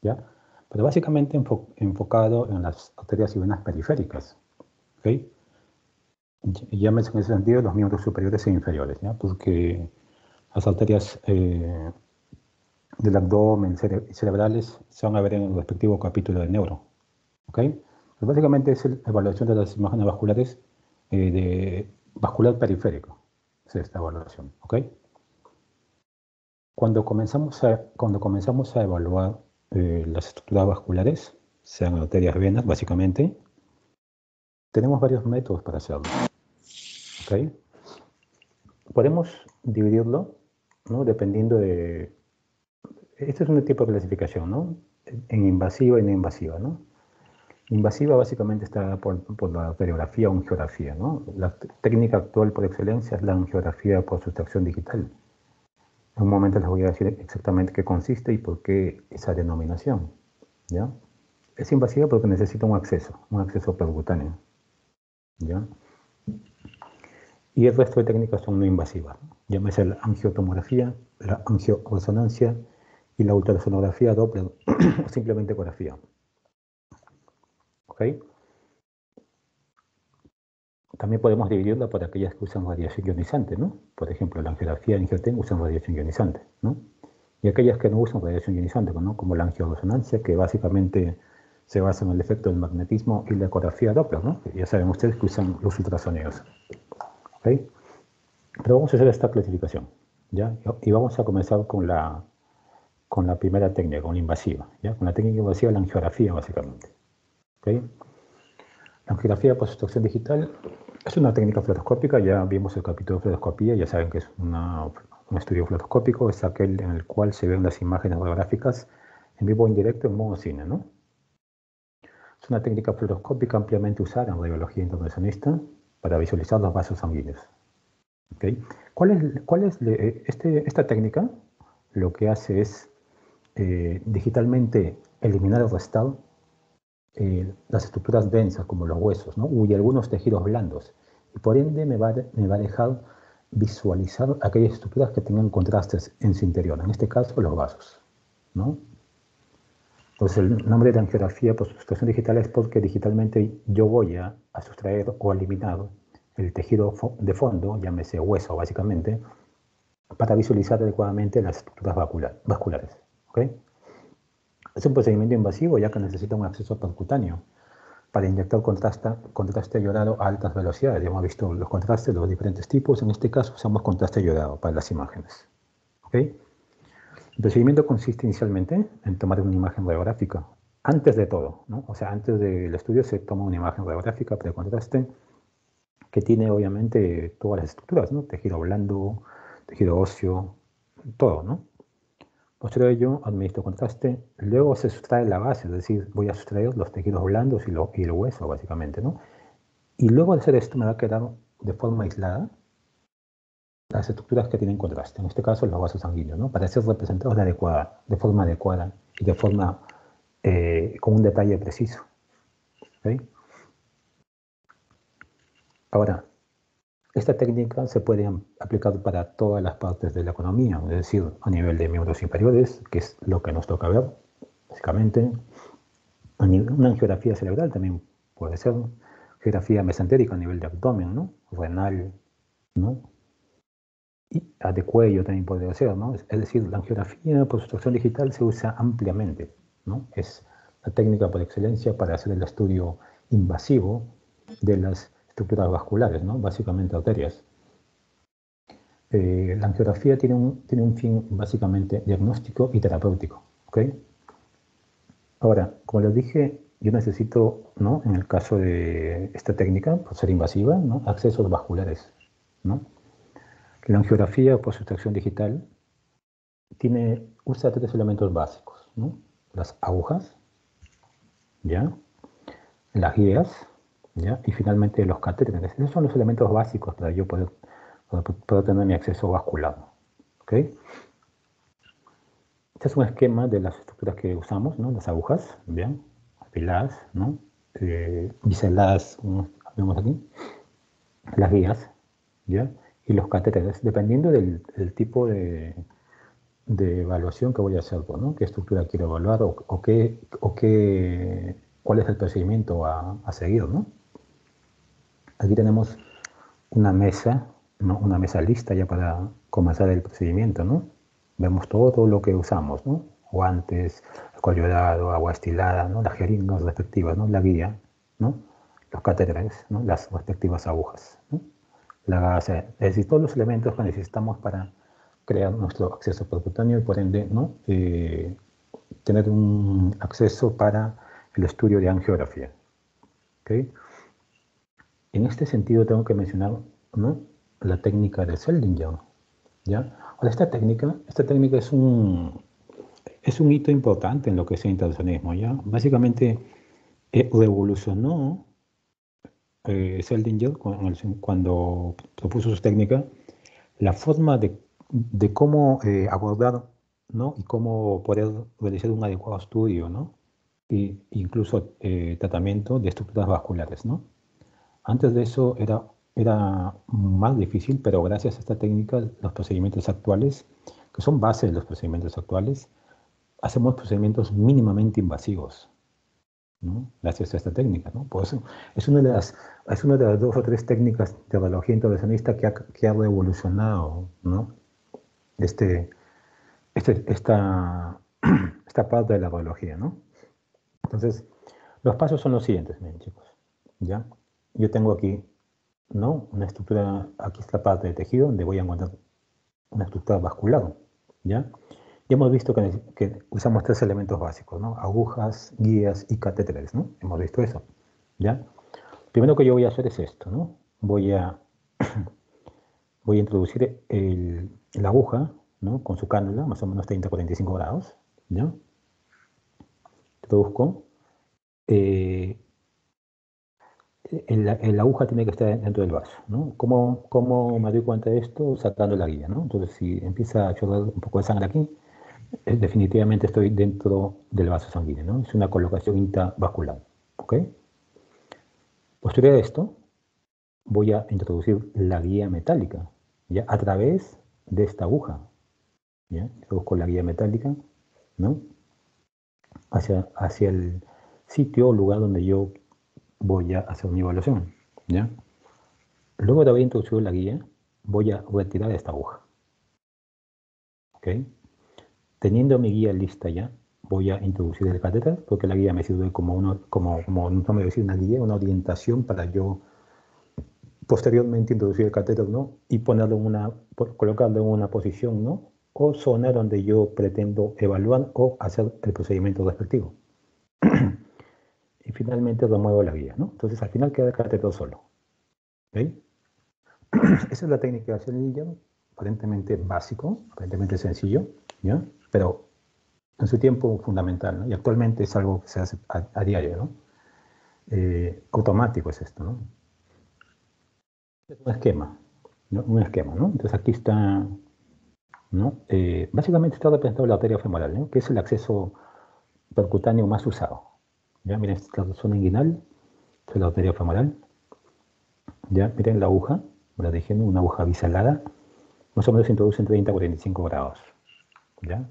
¿ya? Pero básicamente enfocado en las arterias y venas periféricas, ¿ok? Llámese en ese sentido los miembros superiores e inferiores, ¿ya? Porque las arterias del abdomen y cerebrales se van a ver en el respectivo capítulo de neuro, ¿ok? Pues básicamente es la evaluación de las imágenes vasculares de vascular periférico, es esta evaluación, ¿ok? Cuando comenzamos a evaluar las estructuras vasculares, sean arterias, venas, básicamente, tenemos varios métodos para hacerlo, ¿ok? Podemos dividirlo, ¿no? Dependiendo de... Este es un tipo de clasificación, ¿no? En invasiva y no invasiva, ¿no? Invasiva básicamente está por la arteriografía o angiografía, ¿no? La técnica actual por excelencia es la angiografía por sustracción digital. En un momento les voy a decir exactamente qué consiste y por qué esa denominación, ¿ya? Es invasiva porque necesita un acceso percutáneo, ¿ya? Y el resto de técnicas son no invasivas, ¿no? Llámese la angiotomografía, la angioresonancia y la ultrasonografía Doppler o simplemente ecografía, ¿ok? También podemos dividirla por aquellas que usan radiación ionizante, ¿no? Por ejemplo, la angiografía y angioten usan radiación ionizante, ¿no? Y aquellas que no usan radiación ionizante, ¿no? Como la angioresonancia, que básicamente se basa en el efecto del magnetismo, y la ecografía Doppler, ¿no? Ya saben ustedes que usan los ultrasonidos, ¿ok? Pero vamos a hacer esta clasificación, ¿ya? Y vamos a comenzar con la primera técnica, con la invasiva, ¿ya? Con la técnica invasiva, la angiografía, básicamente, ¿ok? La angiografía por sustracción digital es una técnica fluoroscópica. Ya vimos el capítulo de fluoroscopía, ya saben que es un estudio fluoroscópico, es aquel en el cual se ven las imágenes radiográficas en vivo o en directo en modo cine, ¿no? Es una técnica fluoroscópica ampliamente usada en radiología intervencionista para visualizar los vasos sanguíneos, ¿okay? Esta técnica lo que hace es digitalmente eliminar o restar las estructuras densas como los huesos, ¿no? Y algunos tejidos blandos. Y por ende me va a dejar visualizar aquellas estructuras que tengan contrastes en su interior, en este caso los vasos, ¿no? Entonces el nombre de angiografía por sustracción digital es porque digitalmente yo voy a sustraer o eliminar el tejido de fondo, llámese hueso básicamente, para visualizar adecuadamente las estructuras vasculares, ¿ok? Es un procedimiento invasivo ya que necesita un acceso percutáneo para inyectar contraste iodado a altas velocidades. Ya hemos visto los contrastes, los diferentes tipos. En este caso usamos contraste iodado para las imágenes, ¿ok? El procedimiento consiste inicialmente en tomar una imagen radiográfica. Antes de todo, ¿no? O sea, antes del estudio se toma una imagen radiográfica precontraste que tiene obviamente todas las estructuras, ¿no? Tejido blando, tejido óseo, todo, ¿no? Posterior a ello, administro contraste. Luego se sustrae la base, es decir, voy a sustraer los tejidos blandos y el hueso, básicamente, ¿no? Y luego de hacer esto me va a quedar de forma aislada las estructuras que tienen contraste, en este caso los vasos sanguíneos, ¿no? Para ser representados de forma adecuada y de forma con un detalle preciso, ¿okay? Ahora, esta técnica se puede aplicar para todas las partes de la economía, es decir, a nivel de miembros inferiores, que es lo que nos toca ver, básicamente. Una angiografía cerebral también puede ser, geografía mesentérica a nivel de abdomen, ¿no? Renal, ¿no? Y de cuello también podría ser, ¿no? Es decir, la angiografía por sustracción digital se usa ampliamente, ¿no? Es la técnica por excelencia para hacer el estudio invasivo de las estructuras vasculares, ¿no? Básicamente arterias. La angiografía tiene un fin básicamente diagnóstico y terapéutico, ¿ok? Ahora, como les dije, yo necesito, ¿no? En el caso de esta técnica, por ser invasiva, ¿no? Accesos vasculares, ¿no? La angiografía por sustracción digital usa tres elementos básicos, ¿no? Las agujas, ¿ya? Las guías, ¿ya? Y finalmente los catéteres. Esos son los elementos básicos para yo poder tener mi acceso vascular, ¿ok? Este es un esquema de las estructuras que usamos, ¿no? Las agujas, ¿bien? Apiladas, ¿no? Biseladas, como vemos aquí. Las guías, ¿ya? Y los catéteres, dependiendo del tipo de de evaluación que voy a hacer, ¿no? ¿Qué estructura quiero evaluar cuál es el procedimiento a seguir, ¿no? Aquí tenemos una mesa, ¿no? Una mesa lista ya para comenzar el procedimiento, ¿no? Vemos todo lo que usamos, ¿no? Guantes, alcohol yodado, agua destilada, ¿no? Las jeringas respectivas, ¿no? La guía, ¿no? Los catéteres, ¿no? Las respectivas agujas, ¿no? La gasa, es decir, todos los elementos que necesitamos para crear nuestro acceso percutáneo y por ende, ¿no? Tener un acceso para el estudio de angiografía. ¿Okay? En este sentido tengo que mencionar, ¿no? La técnica de Seldinger, ¿ya? Ahora, esta técnica es un hito importante en lo que es el intervencionismo, ¿ya? Básicamente revolucionó Seldinger cuando propuso su técnica la forma de cómo abordar, ¿no? Y cómo poder realizar un adecuado estudio, ¿no? E incluso tratamiento de estructuras vasculares, ¿no? Antes de eso era más difícil, pero gracias a esta técnica, los procedimientos actuales, que son base de los procedimientos actuales, hacemos procedimientos mínimamente invasivos, ¿no? Gracias a esta técnica, ¿no? Pues es una de las 2 o 3 técnicas de radiología intervencionista que ha revolucionado, ¿no? esta, esta parte de la radiología, ¿no? Entonces, los pasos son los siguientes, miren, chicos, ¿ya? Yo tengo aquí, ¿no? Una estructura, aquí está la parte de tejido donde voy a encontrar una estructura vascular, ¿ya? Y hemos visto que usamos 3 elementos básicos, ¿no? Agujas, guías y catéteres, ¿no? Hemos visto eso, ¿ya? Primero que yo voy a hacer es esto, ¿no? Voy a introducir la aguja, ¿no? Con su cánula, más o menos 30-45 grados, ¿ya? Introduzco. La aguja tiene que estar dentro del vaso, ¿no? ¿Cómo me doy cuenta de esto? Sacando la guía, ¿no? Entonces, si empieza a chorrar un poco de sangre aquí, definitivamente estoy dentro del vaso sanguíneo, ¿no? Es una colocación intravascular, ¿ok? Posterior a esto, voy a introducir la guía metálica, ¿ya? A través de esta aguja, ¿ya? Introduzco la guía metálica, ¿no? Hacia el sitio o lugar donde yo voy a hacer mi evaluación, ¿ya? Luego de haber introducido la guía, voy a retirar esta aguja, ¿ok? Teniendo mi guía lista ya, voy a introducir el catéter, porque la guía me sirve como no me decir una guía, una orientación para yo posteriormente introducir el catéter, ¿no? Y ponerlo colocarlo en una posición, ¿no? O zona donde yo pretendo evaluar o hacer el procedimiento respectivo. Y finalmente remuevo la guía, ¿no? Entonces al final queda el catéter solo, ¿ok? Esa es la técnica de Seldinger, aparentemente básico, aparentemente sencillo, ¿ya? Pero en su tiempo fundamental, ¿no? Y actualmente es algo que se hace a diario, ¿no? Automático es esto, ¿no? Es un esquema, ¿no? Un esquema, ¿no? Entonces aquí está, ¿no? Básicamente está representado la arteria femoral, ¿no? Que es el acceso percutáneo más usado. ¿Ya? Miren, esta es la zona inguinal, esta es la arteria femoral. ¿Ya? Miren la aguja, la dejé, una aguja biselada, más o menos se introduce en 30-45 grados. ¿Ya?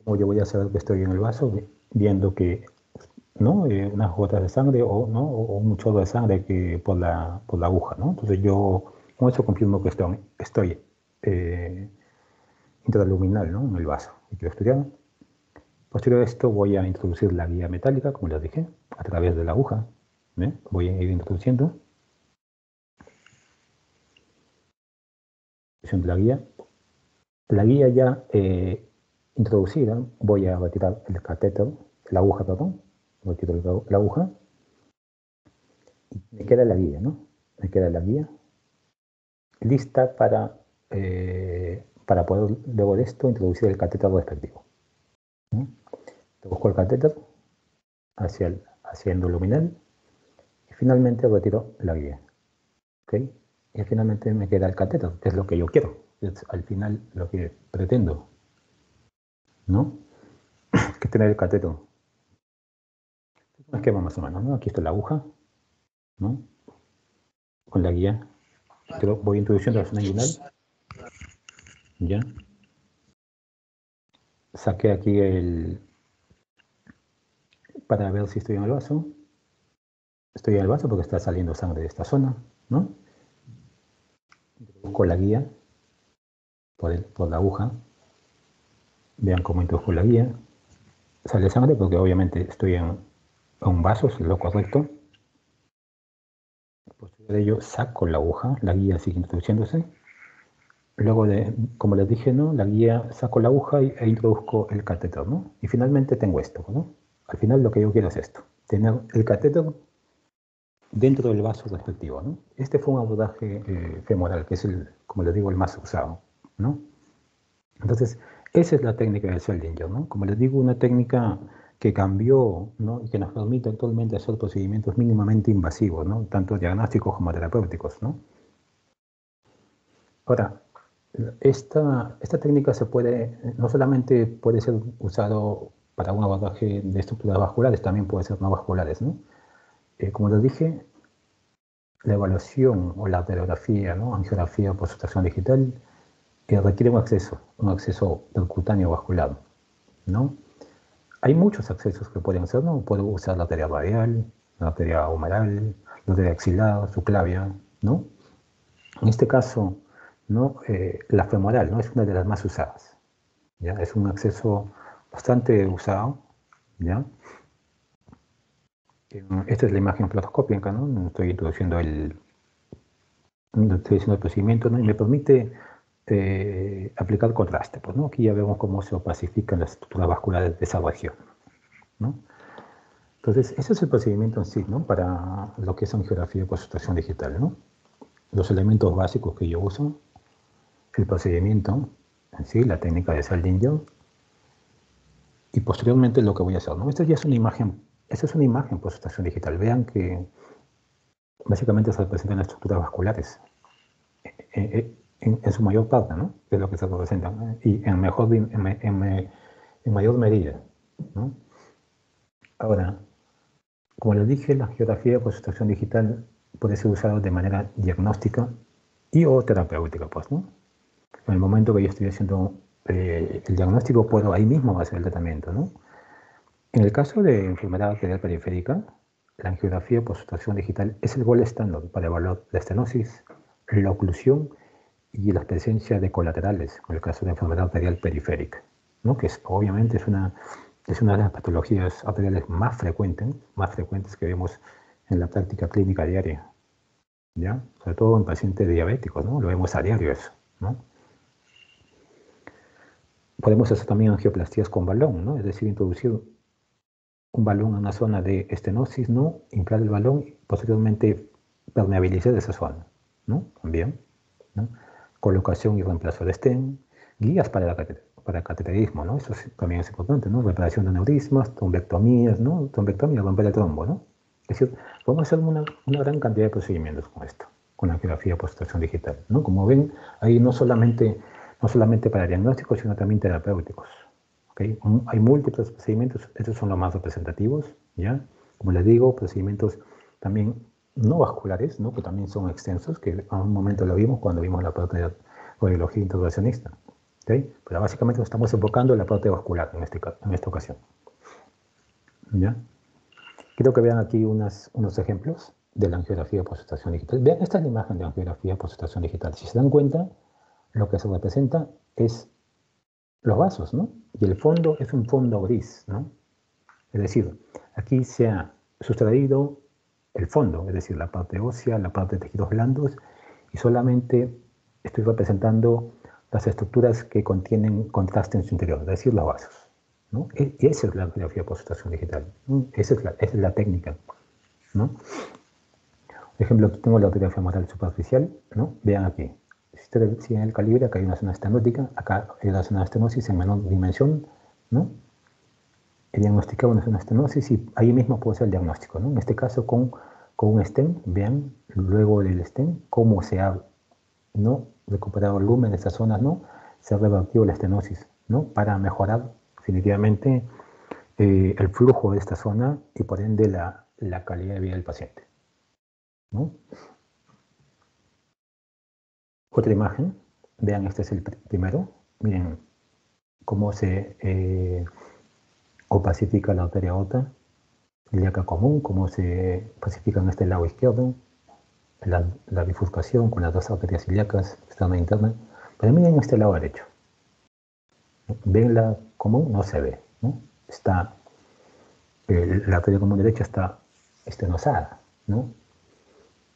Como yo voy a saber que estoy en el vaso, viendo que, ¿no? Unas gotas de sangre o, ¿no? O un chorro de sangre por la aguja, ¿no? Entonces yo con eso confirmo que estoy intraluminal, ¿no? En el vaso y quiero estudiar. Posterior a esto voy a introducir la guía metálica, como les dije, a través de la aguja. ¿Ve? Voy a ir introduciendo la guía. La guía ya introducida, voy a retirar el catéter, la aguja, perdón, retiro la aguja y me queda la guía, ¿no? Me queda la guía lista para poder luego de esto introducir el catéter respectivo. ¿No? Busco el catéter hacia el endoluminal y finalmente retiro la guía. ¿Okay? Y finalmente me queda el catéter, que es lo que yo quiero, es al final lo que pretendo, ¿no? Que tener el catéter. Un esquema más o menos, ¿no? Aquí está la aguja, ¿no? Con la guía. Voy introduciendo la zona inguinal, ¿ya? saqué aquí para ver si estoy en el vaso. Estoy en el vaso porque está saliendo sangre de esta zona, ¿no? Introduzco la guía por la aguja. Vean cómo introduzco la guía. Sale sangre porque obviamente estoy en un vaso, es lo correcto. Posterior a ello saco la aguja, la guía sigue introduciéndose. Luego como les dije, ¿no? La guía, saco la aguja e introduzco el catéter, ¿no? Y finalmente tengo esto, ¿no? Al final lo que yo quiero es esto, tener el catéter dentro del vaso respectivo, ¿no? Este fue un abordaje femoral, que es, como les digo, el más usado, ¿no? Entonces, esa es la técnica del Seldinger, ¿no? Como les digo, una técnica que cambió, ¿no? Y que nos permite actualmente hacer procedimientos mínimamente invasivos, ¿no? Tanto diagnósticos como terapéuticos, ¿no? Ahora, esta técnica no solamente puede ser usado para un abordaje de estructuras vasculares, también puede ser no vasculares, ¿no? Como les dije, la evaluación o la radiografía, ¿no? Angiografía por sustracción digital, requiere un acceso percutáneo vascular, ¿no? Hay muchos accesos que pueden ser, ¿no? Puedo usar la arteria radial, la arteria humeral, la arteria axilar, subclavia, ¿no? En este caso, ¿no? La femoral, ¿no? Es una de las más usadas, ¿ya? Es un acceso bastante usado, ¿ya? Esta es la imagen fluoroscópica, ¿no? Estoy introduciendo estoy haciendo el procedimiento, ¿no? Y me permite aplicar contraste, pues, ¿no? Aquí ya vemos cómo se opacifican las estructuras vasculares de esa región, ¿no? Entonces, ese es el procedimiento en sí, ¿no? Para lo que es angiografía por sustracción digital, ¿no? Los elementos básicos que yo uso, el procedimiento en sí, la técnica de Seldinger, y posteriormente lo que voy a hacer, ¿no? Esta ya es una imagen por sustracción digital. Vean que básicamente se representan las estructuras vasculares en su mayor parte, ¿no? Es lo que se representan, ¿no? Y en mayor medida, ¿no? Ahora, como les dije, la angiografía por sustracción digital puede ser usada de manera diagnóstica y o terapéutica, pues, ¿no? En el momento que yo estoy haciendo el diagnóstico, puedo ahí mismo hacer el tratamiento, ¿no? En el caso de enfermedad arterial periférica, la angiografía por sustracción digital es el gold estándar para evaluar la estenosis, la oclusión y la presencia de colaterales, en el caso de enfermedad arterial periférica, ¿no? Que obviamente es una de las patologías arteriales más frecuentes que vemos en la práctica clínica diaria, ¿ya? Sobre todo en pacientes diabéticos, ¿no? Lo vemos a diario eso, ¿no? Podemos hacer también angioplastías con balón, ¿no? Es decir, introducir un balón en una zona de estenosis, ¿no? Inflar el balón y posteriormente permeabilizar esa zona, ¿no? También, ¿no? Colocación y reemplazo de stent, guías para cateterismo, ¿no? Eso también es importante, ¿no? Reparación de aneurismas, trombectomías, ¿no? Trombectomía, romper el trombo, ¿no? Es decir, podemos hacer una gran cantidad de procedimientos con esto, con la angiografía por sustracción digital, ¿no? Como ven, ahí no solamente para diagnósticos, sino también terapéuticos. ¿Okay? Hay múltiples procedimientos, estos son los más representativos, ¿ya? Como les digo, procedimientos también no vasculares, ¿no? Que también son extensos, que a un momento lo vimos cuando vimos la parte de radiología intervencionista. ¿Okay? Pero básicamente nos estamos enfocando en la parte vascular en esta ocasión. ¿Ya? Quiero que vean aquí unos ejemplos de la angiografía por sustracción digital. Vean, esta es la imagen de angiografía por sustracción digital. Si se dan cuenta, lo que se representa es los vasos, ¿no? Y el fondo es un fondo gris, ¿no? Es decir, aquí se ha sustraído el fondo, es decir, la parte ósea, la parte de tejidos blandos, y solamente estoy representando las estructuras que contienen contraste en su interior, es decir, los vasos, ¿no? Y esa es la angiografía por sustracción digital, ¿no? Esa es la técnica, ¿no? Por ejemplo, aquí tengo la arteria femoral superficial, ¿no? Vean aquí. Si ustedes siguen el calibre, acá hay una zona estenótica, acá hay una zona de estenosis en menor dimensión, ¿no? He diagnosticado una zona de estenosis y ahí mismo puedo hacer el diagnóstico, ¿no? En este caso con un stent, vean, luego del stent, cómo se ha, ¿no? Recuperado el volumen de esas zonas, ¿no? Se ha revertido la estenosis, ¿no? Para mejorar definitivamente el flujo de esta zona y por ende la calidad de vida del paciente, ¿no? Otra imagen, vean, este es el primero, miren cómo se opacifica la arteria aorta ilíaca común, cómo se pacifica en este lado izquierdo, la bifurcación con las dos arterias ilíacas, externa e interna. Pero miren este lado derecho. ¿Ven la común? No se ve, ¿no? Está, la arteria común derecha está estenosada, ¿no?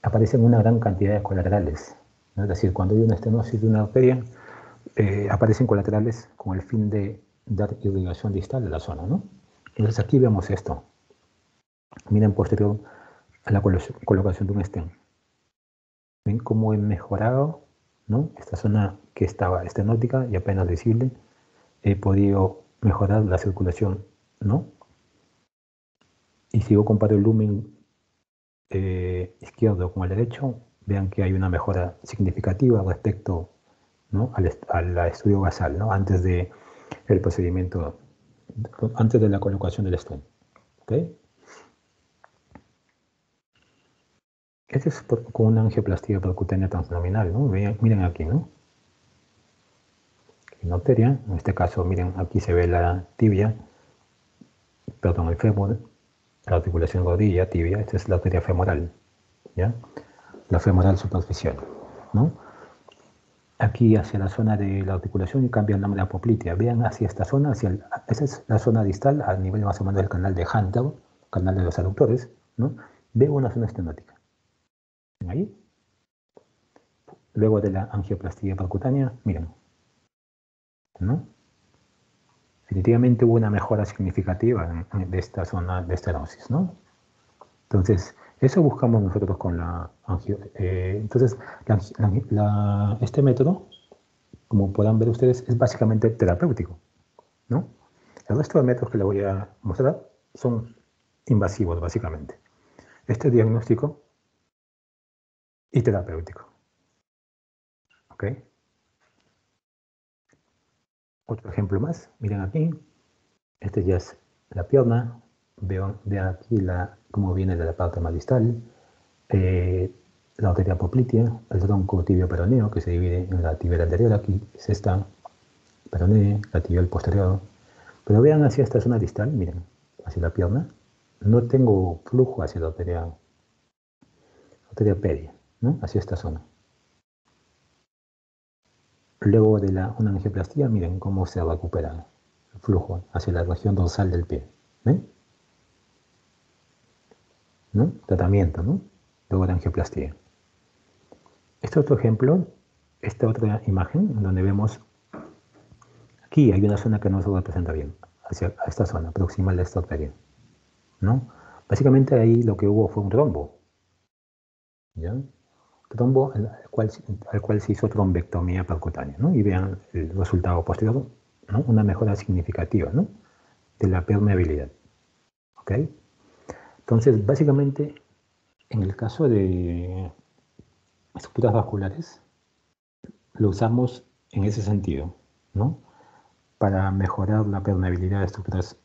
Aparecen una gran cantidad de colaterales, ¿no? Es decir, cuando hay una estenosis de una arteria, aparecen colaterales con el fin de dar irrigación distal a la zona, ¿no? Entonces aquí vemos esto. Miren posterior a la colocación de un stent. Ven cómo he mejorado, ¿no? Esta zona que estaba estenótica y apenas visible. He podido mejorar la circulación, ¿no? Y si yo comparo el lumen izquierdo con el derecho, vean que hay una mejora significativa respecto, ¿no?, al estudio basal, ¿no?, antes de el procedimiento, antes de la colocación del stent. ¿Okay? Este es con una angioplastía percutánea transnominal, ¿no? Miren aquí, ¿no? Una arteria, en este caso, miren, aquí se ve la tibia, perdón, el fémur, la articulación rodilla, tibia, esta es la arteria femoral, ¿ya? La femoral superficial, ¿no? Aquí hacia la zona de la articulación y cambia el nombre de apoplitea. Vean hacia esta zona, esa es la zona distal, a nivel más o menos del canal de Hunter, canal de los aductores, ¿no? Veo una zona estenótica. ¿Ven ahí? Luego de la angioplastía percutánea, miren, ¿no? Definitivamente hubo una mejora significativa de esta zona de estenosis, ¿no? Entonces, eso buscamos nosotros con la angio. Entonces, este método, como podrán ver ustedes, es básicamente terapéutico, ¿no? El resto de métodos que les voy a mostrar son invasivos, básicamente. Este es diagnóstico y terapéutico. ¿Ok? Otro ejemplo más, miren aquí. Este ya es la pierna. Vean aquí cómo viene de la parte más distal. La arteria apoplitea, el tronco tibio peroneo, que se divide en la tibial anterior. Aquí es esta peroneo, la tibial posterior. Pero vean hacia esta zona distal, miren, hacia la pierna. No tengo flujo hacia la arteria pedia, ¿no? Hacia esta zona. Luego de una angioplastía, miren cómo se recupera el flujo hacia la región dorsal del pie. ¿Ven? ¿No? Tratamiento, ¿no? Luego de angioplastía. Este otro ejemplo, esta otra imagen, donde vemos, aquí hay una zona que no se representa bien, hacia esta zona proximal de esta arteria, ¿no? Básicamente ahí lo que hubo fue un trombo, ¿ya? Trombo al cual se hizo trombectomía percutánea, ¿no? Y vean el resultado posterior, ¿no? Una mejora significativa, ¿no?, de la permeabilidad. ¿Ok? Entonces, básicamente, en el caso de estructuras vasculares, lo usamos en ese sentido, ¿no?, para mejorar la permeabilidad de estructuras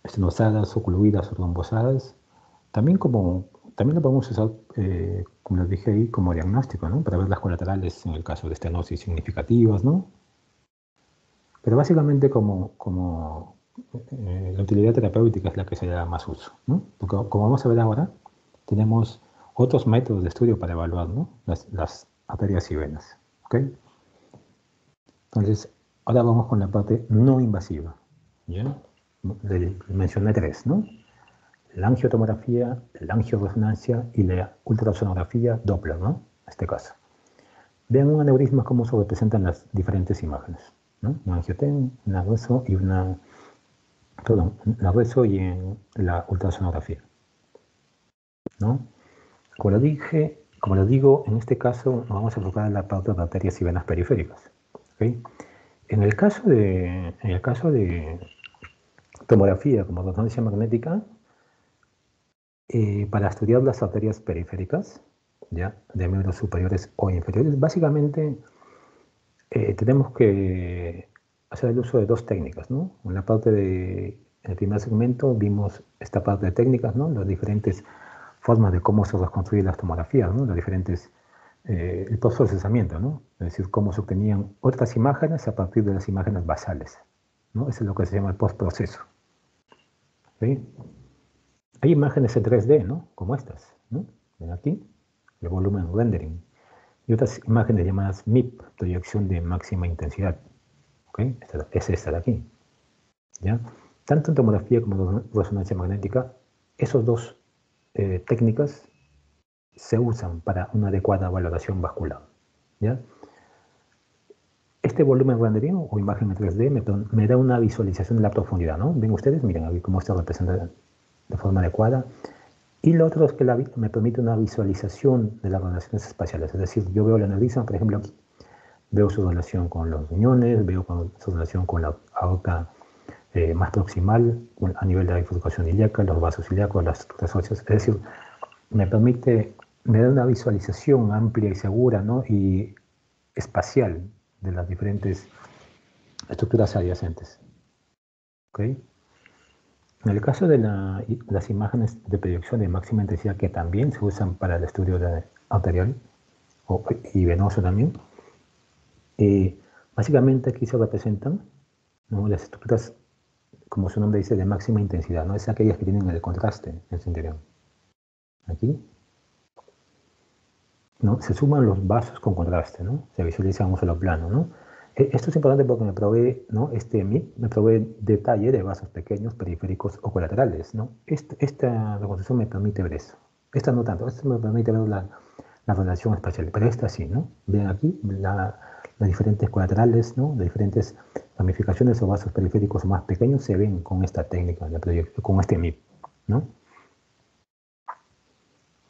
estenosadas, ocluidas o trombosadas. También lo podemos usar, como les dije ahí, como diagnóstico, ¿no?, para ver las colaterales en el caso de estenosis significativas, ¿no? Pero básicamente la utilidad terapéutica es la que se da más uso, ¿no? Porque, como vamos a ver ahora, tenemos otros métodos de estudio para evaluar, ¿no?, las arterias y venas. ¿Ok? Entonces, ahora vamos con la parte no invasiva, ¿ya? Mencioné tres, ¿no? La angiotomografía, la angioresonancia y la ultrasonografía Doppler, ¿no?, en este caso. Vean un aneurisma cómo se representan las diferentes imágenes, ¿no? Un angioten, una reso y la reso y en la ultrasonografía, ¿no? Como lo digo, en este caso nos vamos a enfocar en la parte de arterias y venas periféricas. ¿Okay? En el caso de tomografía como resonancia magnética, para estudiar las arterias periféricas, ¿ya?, de miembros superiores o inferiores, básicamente tenemos que hacer el uso de dos técnicas, ¿no? En el primer segmento vimos esta parte de técnicas, ¿no?, las diferentes formas de cómo se reconstruyen las tomografías, ¿no?, las diferentes el postprocesamiento, ¿no? Es decir, cómo se obtenían otras imágenes a partir de las imágenes basales, ¿no? Eso es lo que se llama el postproceso. ¿Sí? Hay imágenes en 3D, ¿no? Como estas, ¿no? Ven aquí, el volumen rendering. Y otras imágenes llamadas MIP, proyección de máxima intensidad. ¿Ok? Es esta de aquí. ¿Ya? Tanto en tomografía como en resonancia magnética, esos dos técnicas se usan para una adecuada valoración vascular. ¿Ya? Este volumen rendering o imagen en 3D me da una visualización de la profundidad, ¿no? Ven ustedes, miren aquí cómo está representada de forma adecuada. Y lo otro es que me permite una visualización de las relaciones espaciales. Es decir, yo veo el aneurisma, por ejemplo, aquí. Veo su relación con los riñones, veo su relación con la aorta más proximal, a nivel de la bifurcación ilíaca, los vasos ilíacos, las estructuras óseas. Es decir, me da una visualización amplia y segura, ¿no? Y espacial de las diferentes estructuras adyacentes. ¿Okay? En el caso de las imágenes de proyección de máxima intensidad, que también se usan para el estudio arterial y venoso también, básicamente aquí se representan, ¿no?, las estructuras, como su nombre dice, de máxima intensidad, ¿no? Es aquellas que tienen el contraste en su interior. Aquí, ¿no? Se suman los vasos con contraste, ¿no? Se visualiza en un solo plano, ¿no? Esto es importante porque me provee, ¿no? Me provee detalle de vasos pequeños, periféricos o colaterales, ¿no? Esta reconstrucción me permite ver eso. Esta no tanto, esta me permite ver la relación espacial, pero esta sí, ¿no? Ven aquí las diferentes colaterales, ¿no? De diferentes ramificaciones o vasos periféricos más pequeños se ven con esta técnica de proyección, con este MIP, ¿no?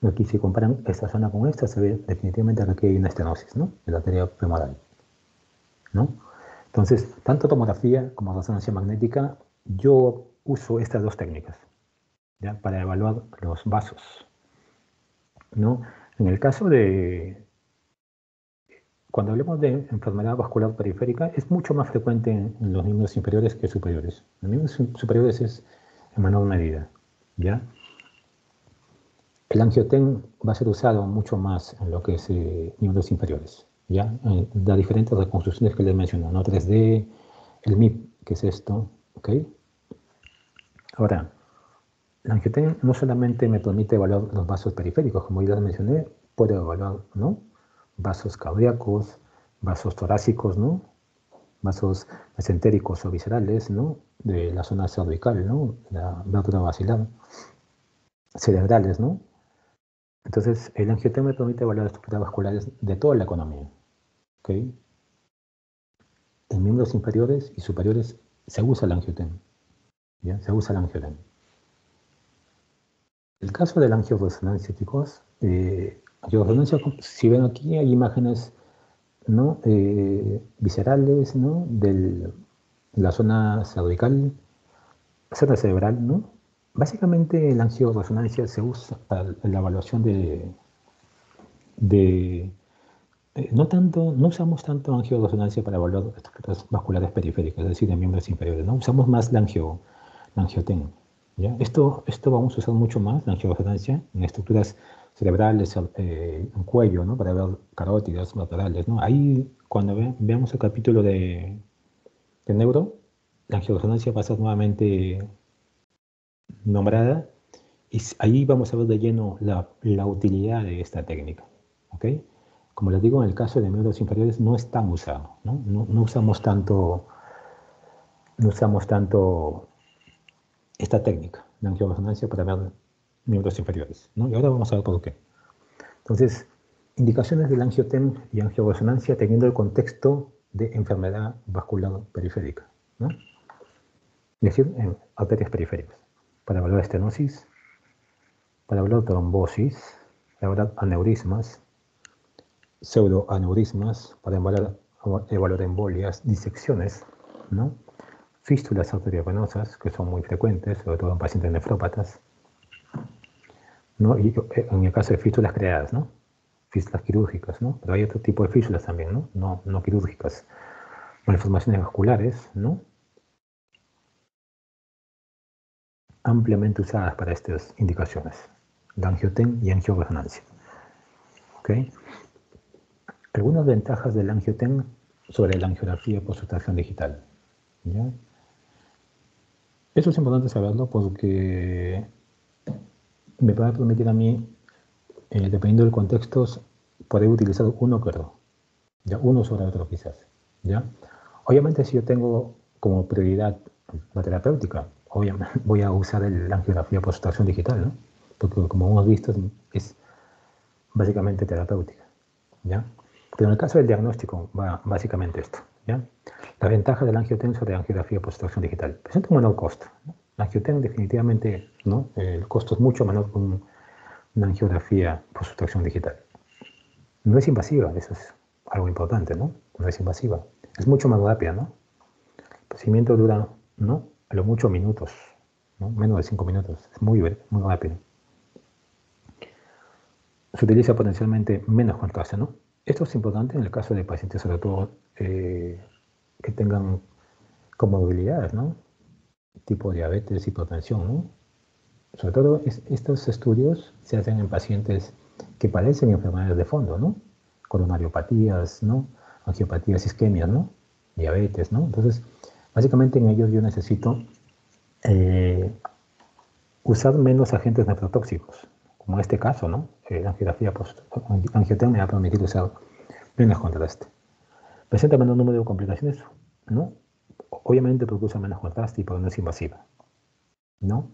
Aquí si comparan esta zona con esta, se ve definitivamente que aquí hay una estenosis, ¿no? De la arteria femoral, ¿no? Entonces, tanto tomografía como resonancia magnética, yo uso estas dos técnicas, ¿ya? Para evaluar los vasos, ¿no? En el caso de, cuando hablemos de enfermedad vascular periférica, es mucho más frecuente en los miembros inferiores que superiores. En los miembros superiores es en menor medida, ¿ya? El angioten va a ser usado mucho más en lo que es miembros inferiores, ¿ya? Las diferentes reconstrucciones que les menciono, ¿no? 3D, el MIP, que es esto, ¿ok? Ahora, el angioten no solamente me permite evaluar los vasos periféricos, como ya les mencioné, puedo evaluar, ¿no?, vasos cardíacos, vasos torácicos, ¿no?, vasos mesentéricos o viscerales, ¿no?, de la zona cervical, ¿no?, la vértebra basilar, cerebrales, ¿no? Entonces, el angioten me permite evaluar estructuras vasculares de toda la economía, ¿ok? En miembros inferiores y superiores se usa el angioten, ¿ya? Se usa el angioten. El caso de la angioresonancia, chicos, angioresonancia, si ven aquí hay imágenes, ¿no?, viscerales, ¿no?, de la zona cervical, zona cerebral, ¿no? Básicamente la angioresonancia se usa para la evaluación no usamos tanto angioresonancia para evaluar estructuras vasculares periféricas, es decir, de miembros inferiores, ¿no? Usamos más la angioten, ¿ya? Esto vamos a usar mucho más, la angioresonancia, en estructuras cerebrales, en cuello, ¿no?, para ver carótidas laterales, ¿no? Ahí, cuando veamos el capítulo de neuro, la angioresonancia va a ser nuevamente nombrada y ahí vamos a ver de lleno la utilidad de esta técnica, ¿ok? Como les digo, en el caso de miembros inferiores no es tan usado, ¿no? No usamos tanto esta técnica de angioresonancia para ver miembros inferiores, ¿no? Y ahora vamos a ver por qué. Entonces, indicaciones del angioten y angioresonancia teniendo el contexto de enfermedad vascular periférica, ¿no? Es decir, en arterias periféricas, para evaluar estenosis, para evaluar trombosis, para evaluar aneurismas, pseudoaneurismas, para evaluar embolias, disecciones, ¿no?, fístulas arteriovenosas, que son muy frecuentes, sobre todo en pacientes nefrópatas, ¿no?, y en el caso de fístulas creadas, ¿no?, fístulas quirúrgicas, ¿no?, pero hay otro tipo de fístulas también, ¿no?, no quirúrgicas, malformaciones vasculares, ¿no?, ampliamente usadas para estas indicaciones, la angioten y angioresonancia, ¿ok? Algunas ventajas del angioten sobre la angiografía por sustracción digital. ¿Ya? Eso es importante saberlo porque me va a permitir a mí, dependiendo del contexto, poder utilizar uno que otro. ¿Ya? Uno sobre otro quizás. ¿Ya? Obviamente si yo tengo como prioridad la terapéutica, obviamente voy a usar la angiografía por sustracción digital, ¿no? Porque como hemos visto es básicamente terapéutica. ¿Ya? Pero en el caso del diagnóstico va básicamente esto. ¿Ya? La ventaja del angioten sobre la angiografía por sustracción digital. Presenta un menor costo, ¿no? La angioten definitivamente, ¿no? El costo es mucho menor que una angiografía por sustracción digital. No es invasiva, eso es algo importante, ¿no? No es invasiva. Es mucho más rápida, ¿no? El procedimiento dura, ¿no? A lo mucho minutos, ¿no? Menos de 5 minutos. Es muy rápido. Se utiliza potencialmente menos contraste, ¿no? Esto es importante en el caso de pacientes, sobre todo, que tengan comorbilidades, ¿no? Tipo diabetes, hipertensión, ¿no? Sobre todo, estos estudios se hacen en pacientes que padecen enfermedades de fondo, ¿no? Coronariopatías, ¿no? Angiopatías isquemias, ¿no? Diabetes, ¿no? Entonces, básicamente en ellos yo necesito usar menos agentes nephrotóxicos, como en este caso, ¿no? La angioten me va a permitir usar menos contraste. Presenta menor número de complicaciones, ¿no? Obviamente porque usa menos contraste y porque no es invasiva, ¿no?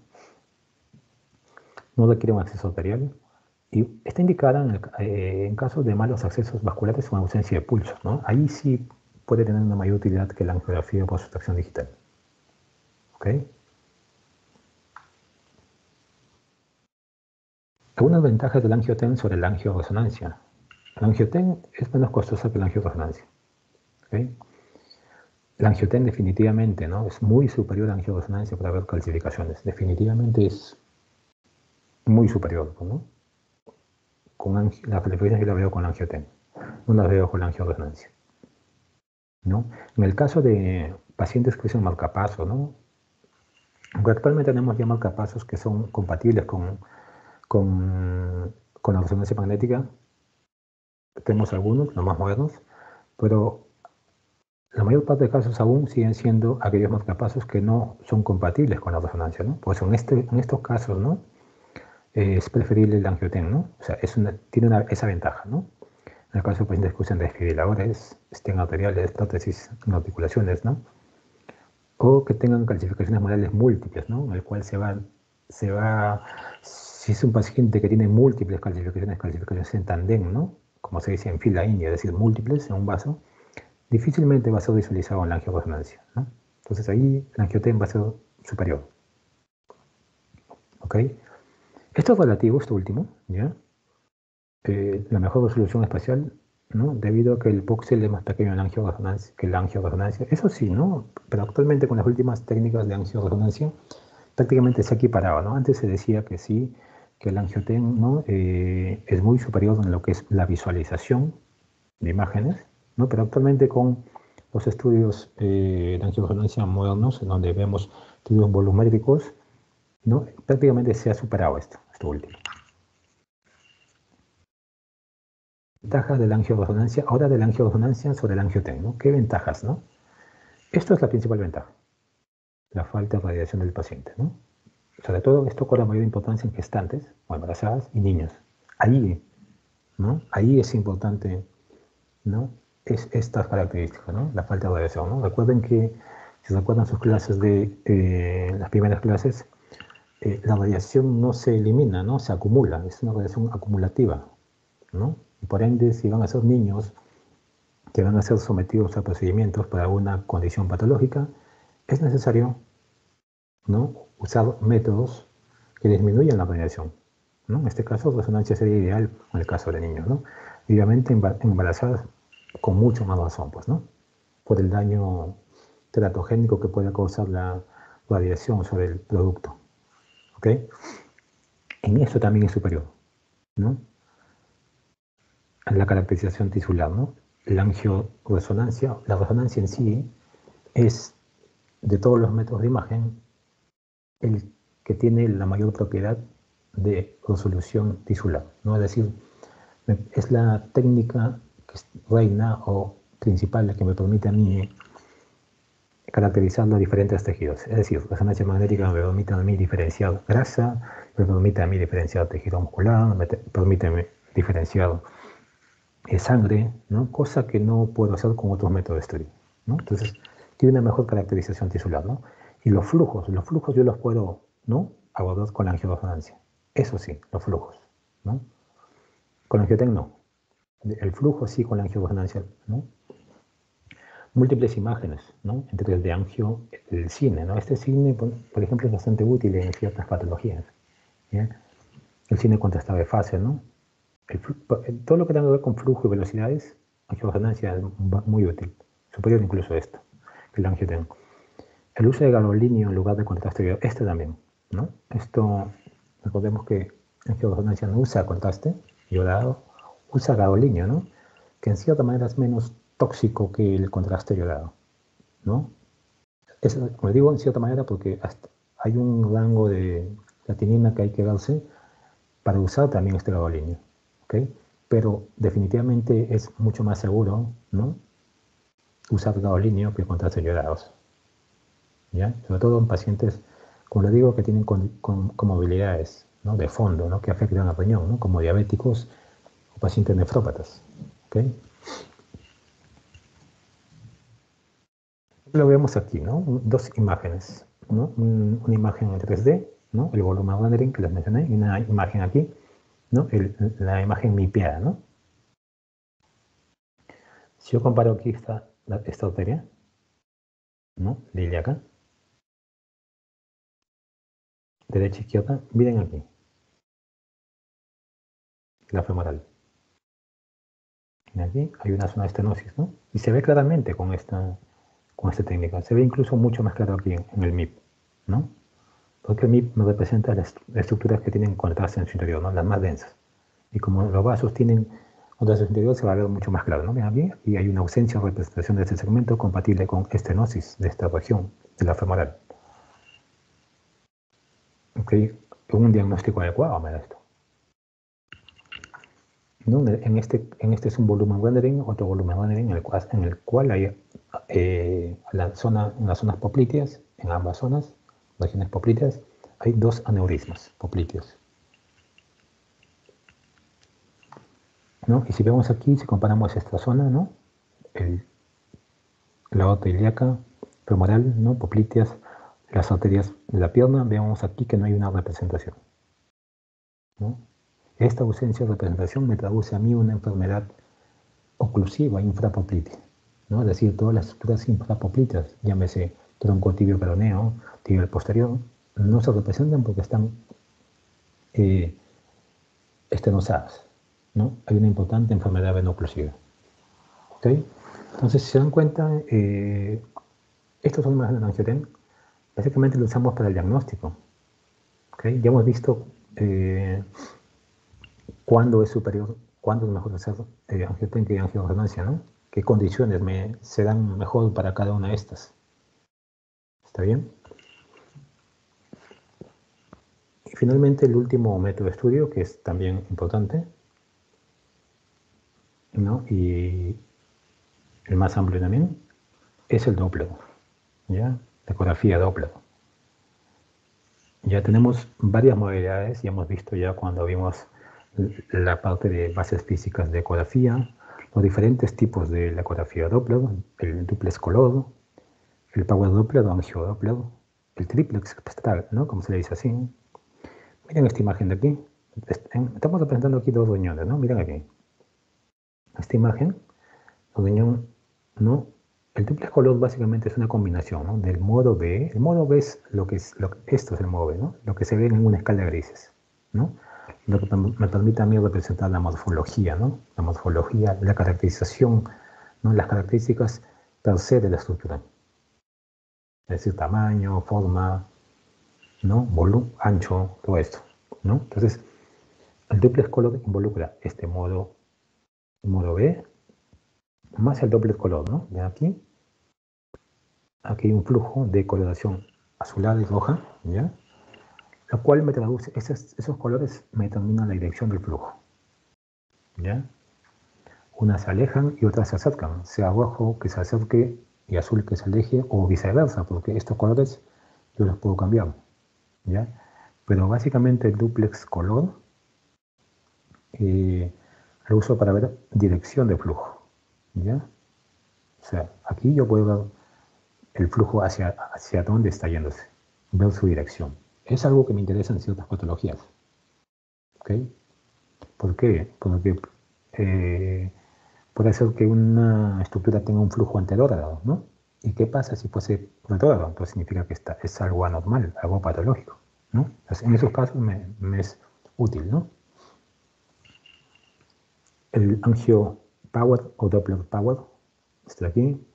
No requiere un acceso arterial y está indicada en casos de malos accesos vasculares o en ausencia de pulso, ¿no? Ahí sí puede tener una mayor utilidad que la angiografía por sustracción digital. ¿Ok? Algunas ventajas del angioten sobre la angioresonancia. La angioten es menos costosa que la angioresonancia. ¿Okay? La angioten definitivamente, ¿no? Es muy superior a la angioresonancia para ver calcificaciones. Definitivamente es muy superior, ¿no? La calcificación yo la veo con la angioten, no la veo con la angioresonancia, ¿no? En el caso de pacientes que usan marcapasos, ¿no? Aunque actualmente tenemos ya marcapasos que son compatibles con la resonancia magnética, tenemos algunos, los más modernos, pero la mayor parte de casos aún siguen siendo aquellos marcapasos que no son compatibles con la resonancia, ¿no? Pues en estos casos, ¿no? Es preferible el angioten, ¿no? O sea, tiene esa ventaja, ¿no? En el caso de pacientes que usan desfibriladores, estén arteriales, prótesis en articulaciones, ¿no? O que tengan calcificaciones modales múltiples, ¿no? En el cual si es un paciente que tiene múltiples calcificaciones en tandem, ¿no? Como se dice en fila india, es decir, múltiples en un vaso, difícilmente va a ser visualizado en la angioresonancia, ¿no? Entonces ahí el angioten va a ser superior, ¿ok? Esto es relativo, esto último, ¿ya? La mejor resolución espacial, ¿no? Debido a que el voxel es más pequeño en la angioresonancia que la angioresonancia. Eso sí, ¿no? Pero actualmente con las últimas técnicas de angioresonancia prácticamente se ha equiparado, ¿no? Antes se decía que sí, que el angioten, ¿no? Es muy superior en lo que es la visualización de imágenes, ¿no? Pero actualmente con los estudios de angioresonancia modernos, en donde vemos estudios volumétricos, ¿no? Prácticamente se ha superado esto último. Ventajas de la angioresonancia, ahora de la angioresonancia sobre el angioten, ¿no? ¿Qué ventajas, no? Esto es la principal ventaja, la falta de radiación del paciente, ¿no? Sobre todo esto con la mayor importancia en gestantes o embarazadas y niños. Ahí, ¿no? Ahí es importante, ¿no? Estas características, ¿no? La falta de radiación, ¿no? Recuerden que, si recuerdan sus clases las primeras clases, la radiación no se elimina, ¿no? Se acumula, es una radiación acumulativa, ¿no? Y por ende, si van a ser niños que van a ser sometidos a procedimientos para alguna condición patológica, es necesario, ¿no? Usar métodos que disminuyan la radiación, ¿no? En este caso, resonancia sería ideal en el caso de niños, ¿no? Y obviamente embarazadas con mucho más razón, pues, ¿no? Por el daño teratogénico que puede causar la radiación sobre el producto, ¿ok? En eso también es superior, ¿no? En la caracterización tisular, ¿no? La angioresonancia, la resonancia en sí es, de todos los métodos de imagen, el que tiene la mayor propiedad de resolución tisular, ¿no? Es decir, es la técnica reina o principal, la que me permite a mí caracterizar los diferentes tejidos. Es decir, la resonancia magnética me permite a mí diferenciar grasa, me permite a mí diferenciar tejido muscular, me permite diferenciar sangre, ¿no? Cosa que no puedo hacer con otros métodos de estudio, ¿no? Entonces, tiene una mejor caracterización tisular, ¿no? Y los flujos yo los puedo, ¿no?, abordar con la angioresonancia. Eso sí, los flujos, ¿no? Con la angioten no. El flujo sí con la angioresonancia, ¿no? Múltiples imágenes, ¿no? Entre el de angio, el cine, ¿no? Este cine, por ejemplo, es bastante útil en ciertas patologías, ¿ya? El cine contrastado de fase, ¿no? Todo lo que tenga que ver con flujo y velocidades, angioresonancia es muy útil, superior incluso a esto, que el angioten. El uso de gadolinio en lugar de contraste, este también, ¿no? Esto, recordemos que angioresonancia no usa contraste iodado, usa gadolinio, ¿no? Que en cierta manera es menos tóxico que el contraste iodado, ¿no? Es, como digo, en cierta manera porque hasta hay un rango de creatinina que hay que darse para usar también este gadolinio, ¿ok? Pero definitivamente es mucho más seguro, ¿no?, usar gadolinio que contrastes iodados, ¿ya? Sobre todo en pacientes, como les digo, que tienen comorbilidades, ¿no?, de fondo, ¿no?, que afectan al riñón, ¿no?, como diabéticos o pacientes nefrópatas, ¿ok? Lo vemos aquí, ¿no? Dos imágenes, ¿no? Una imagen en 3D, ¿no?, el volumen rendering que les mencioné, y una imagen aquí, ¿no?, la imagen mapeada, ¿no? Si yo comparo aquí esta arteria, ¿no?, de ilíaca, derecha, izquierda, miren aquí, la femoral. Y aquí hay una zona de estenosis, ¿no? Y se ve claramente con esta técnica. Se ve incluso mucho más claro aquí en el MIP, ¿no? Porque el MIP me representa las estructuras que tienen contraste en su interior, ¿no?, las más densas. Y como los vasos tienen contraste en su interior, se va a ver mucho más claro, ¿no? Ven aquí, y hay una ausencia o representación de este segmento compatible con estenosis de esta región, de la femoral. ¿Ok? Un diagnóstico adecuado me da esto, ¿no? En este es un volumen rendering, otro volumen rendering en el cual hay en las zonas popliteas, en ambas zonas, regiones popliteas, hay dos aneurismas popliteos, ¿no? Y si vemos aquí, si comparamos esta zona, ¿no?, la aorta ilíaca, femoral, ¿no?, popliteas, las arterias de la pierna, vemos aquí que no hay una representación, ¿no? Esta ausencia de representación me traduce a mí una enfermedad oclusiva infrapoplitea, ¿no? Es decir, todas las estructuras infrapoplitas, llámese tronco tibio peroneo, tibio posterior, no se representan porque están estenosadas, ¿no? Hay una importante enfermedad veno-oclusiva, ¿ok? Entonces, si se dan cuenta, estos son imágenes de angioten, básicamente lo usamos para el diagnóstico, ¿ok? Ya hemos visto cuándo es superior, cuándo es mejor hacer angioten que angioresonancia, ¿no? ¿Qué condiciones se dan mejor para cada una de estas? ¿Está bien? Y finalmente el último método de estudio, que es también importante, ¿no?, y el más amplio también, es el Doppler, ¿ya? La ecografía Doppler. Ya tenemos varias modalidades, ya hemos visto ya cuando vimos la parte de bases físicas de ecografía, los diferentes tipos de la ecografía Doppler, el duplex color, el power Doppler o angiodoppler, el triplex espectral, ¿no?, como se le dice así. Miren esta imagen de aquí. Estamos representando aquí dos riñones, ¿no? Miren aquí. Esta imagen, el riñón, ¿no? El duplex color básicamente es una combinación, ¿no?, del modo B. El modo B es esto es el modo B, ¿no?, lo que se ve en una escala de grises, ¿no? Lo que me permite a mí representar la morfología, ¿no? La morfología, la caracterización, ¿no?, las características per se de la estructura. Es decir, tamaño, forma, ¿no?, volumen, ancho, todo esto, ¿no? Entonces, el duplex color involucra este modo B, más el duplex color, ¿no? Ven aquí hay un flujo de coloración azulada y roja, ¿ya?, lo cual me traduce, esos colores me determinan la dirección del flujo, ¿ya? Unas se alejan y otras se acercan, sea rojo que se acerque y azul que se aleje o viceversa, porque estos colores yo los puedo cambiar, ¿ya? Pero básicamente el duplex color lo uso para ver dirección de flujo, ¿ya? O sea, aquí yo puedo ver el flujo hacia dónde está yéndose, ver su dirección. Es algo que me interesa en ciertas patologías, ¿ok? ¿Por qué? Porque puede ser que una estructura tenga un flujo anterrógrado, ¿no? ¿Y qué pasa si fuese retrógrado? Entonces significa que es algo anormal, algo patológico, ¿no? Entonces, en esos casos me es útil, ¿no? El angio power o Doppler power está aquí.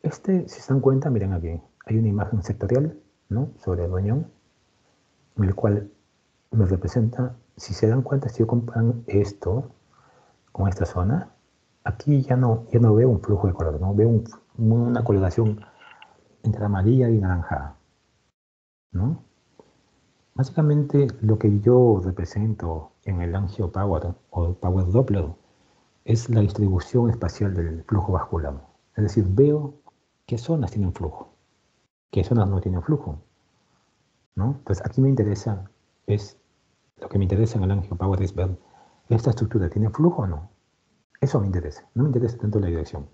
Si se dan cuenta, miren aquí, hay una imagen sectorial, ¿no? Sobre el riñón, en el cual me representa, si se dan cuenta, si yo comparan esto con esta zona, aquí ya no veo un flujo de color, ¿no? Veo una coloración entre amarilla y naranjada, ¿no? Básicamente lo que yo represento en el angio power o power Doppler es la distribución espacial del flujo vascular. Es decir, veo qué zonas tienen flujo, qué zonas no tienen flujo, ¿no? Entonces aquí lo que me interesa en el angio power es ver, ¿esta estructura tiene flujo o no? Eso me interesa, no me interesa tanto la dirección,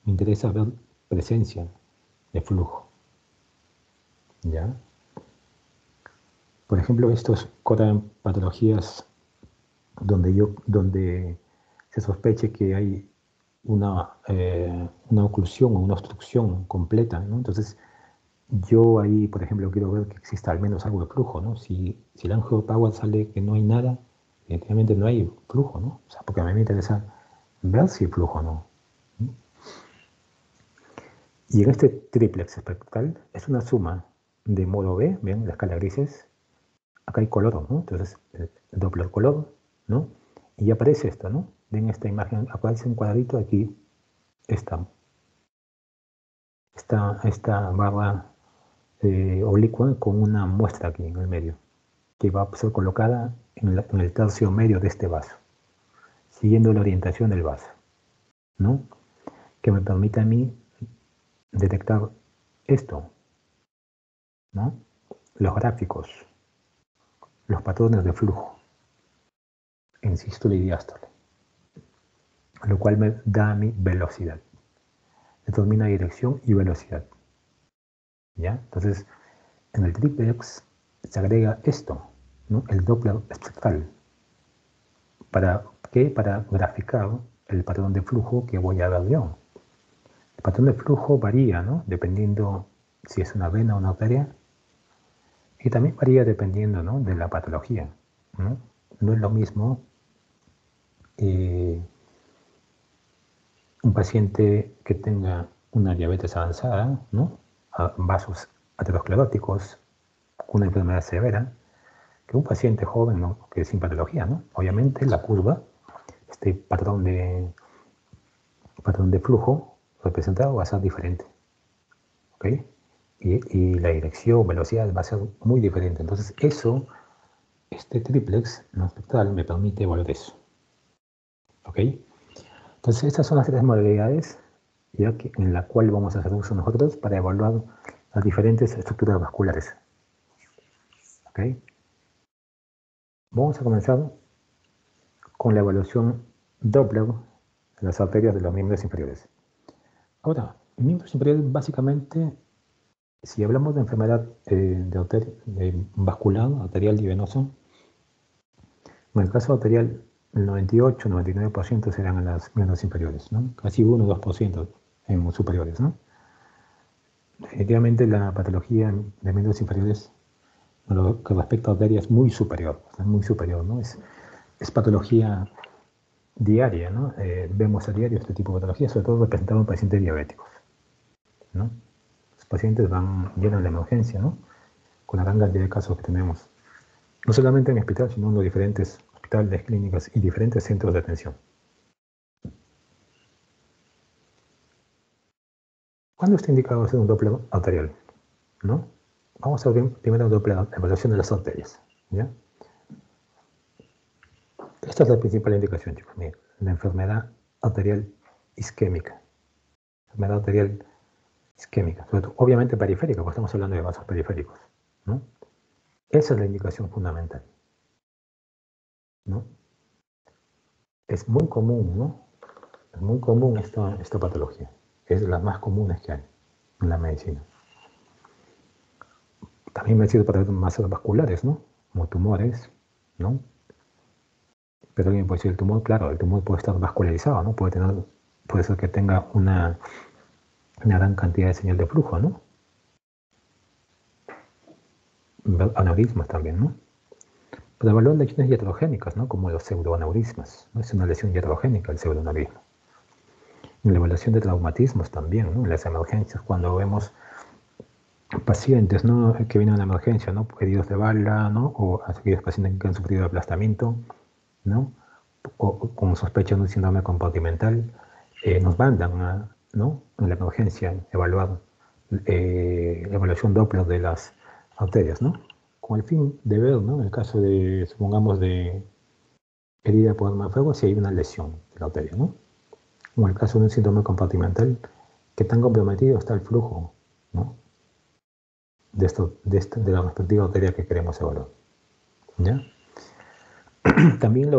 me interesa ver presencia de flujo, ¿ya? Por ejemplo, estos corren patologías donde se sospeche que hay una oclusión o una obstrucción completa, ¿no? Entonces, yo ahí, por ejemplo, quiero ver que exista al menos algo de flujo, ¿no? Si el angio power sale que no hay nada, evidentemente no hay flujo, ¿no? O sea, porque a mí me interesa ver si hay flujo o no. Y en este triplex espectral es una suma de modo B, ven la escala grises, acá hay color, ¿no? Entonces el Doppler color, ¿no? Y aparece esto, ¿no? Ven esta imagen, aparece un cuadrito aquí, esta barra oblicua con una muestra aquí en el medio, que va a ser colocada en el tercio medio de este vaso, siguiendo la orientación del vaso, ¿no? Que me permite a mí detectar esto, ¿no? Los gráficos, los patrones de flujo en sístole y diástole, lo cual me da a mí velocidad. Determina dirección y velocidad, ¿ya? Entonces, en el triplex se agrega esto, ¿no? El Doppler espectral. ¿Para qué? Para graficar el patrón de flujo que voy a ver yo. El patrón de flujo varía, ¿no? Dependiendo si es una vena o una arteria. Y también varía dependiendo, ¿no? De la patología, ¿no? No es lo mismo un paciente que tenga una diabetes avanzada, ¿no? Vasos ateroscleróticos, una enfermedad severa, que un paciente joven, ¿no? Que sin patología, ¿no? Obviamente la curva, este patrón de flujo representado va a ser diferente, ¿ok? Y la dirección, velocidad va a ser muy diferente. Entonces este triplex no espectral me permite evaluar eso, ¿ok? Entonces estas son las tres modalidades en la cual vamos a hacer uso nosotros para evaluar las diferentes estructuras vasculares, ¿ok? Vamos a comenzar con la evaluación Doppler de las arterias de los miembros inferiores. Ahora, en miembros inferiores básicamente, si hablamos de enfermedad vascular, arterial y venosa, en el caso arterial, el 98-99% serán en las miembros inferiores, ¿no? Casi 1-2% en superiores, ¿no? Definitivamente la patología de miembros inferiores, con lo que respecta a arterias, es muy superior, ¿no? Es patología diaria, ¿no? Vemos a diario este tipo de patologías, sobre todo representado en pacientes diabéticos, ¿no? Los pacientes llegan a la emergencia, ¿no? Con la gran cantidad de casos que tenemos, no solamente en el hospital, sino en los diferentes hospitales, clínicas y diferentes centros de atención. ¿Cuándo está indicado hacer un Doppler arterial? ¿No? Vamos a ver primero la evaluación de las arterias, ¿ya? Esta es la principal indicación, chicos. Miren, la enfermedad arterial isquémica. Enfermedad arterial isquémica, sobre todo, obviamente periférica, porque estamos hablando de vasos periféricos, ¿no? Esa es la indicación fundamental, ¿no? Es muy común, ¿no? Es muy común esta patología. Es de las más comunes que hay en la medicina. También me sirve para ver masas vasculares, ¿no? Como tumores, ¿no? Pero alguien puede decir el tumor, claro, el tumor puede estar vascularizado, ¿no? Puede ser que tenga una gran cantidad de señal de flujo, ¿no? Aneurismas también, ¿no? Para evaluar lesiones iatrogénicas, ¿no? Como los pseudoaneurismas, ¿no? Es una lesión iatrogénica el pseudoaneurisma. En la evaluación de traumatismos también, ¿no? En las emergencias, cuando vemos pacientes, ¿no? Que vienen a la emergencia, ¿no? Heridos de bala, ¿no? O aquellos pacientes que han sufrido aplastamiento, ¿no? O con sospecha de un síndrome compartimental, nos mandan, ¿no? En la emergencia evaluar la evaluación Doppler de las arterias, ¿no? Con el fin de ver, ¿no? En el caso de, supongamos, de herida por arma de fuego, si hay una lesión de la arteria, ¿no? O en el caso de un síndrome compartimental, qué tan comprometido está el flujo, ¿no? De la respectiva arteria que queremos evaluar, ¿ya? También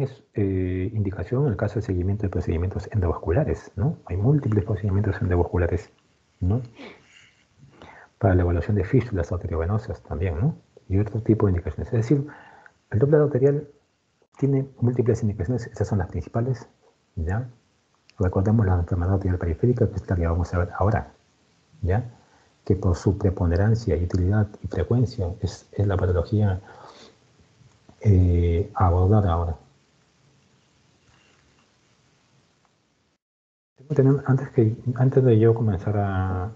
es indicación en el caso de seguimiento de procedimientos endovasculares, ¿no? Hay múltiples procedimientos endovasculares, ¿no? Para la evaluación de fístulas arteriovenosas también, ¿no? Y otro tipo de indicaciones. Es decir, el Doppler arterial tiene múltiples indicaciones, esas son las principales, ¿ya? Recordemos la enfermedad arterial periférica, que es la que vamos a ver ahora, ¿ya? Que por su preponderancia y utilidad y frecuencia es la patología a abordar ahora. Antes de yo comenzar a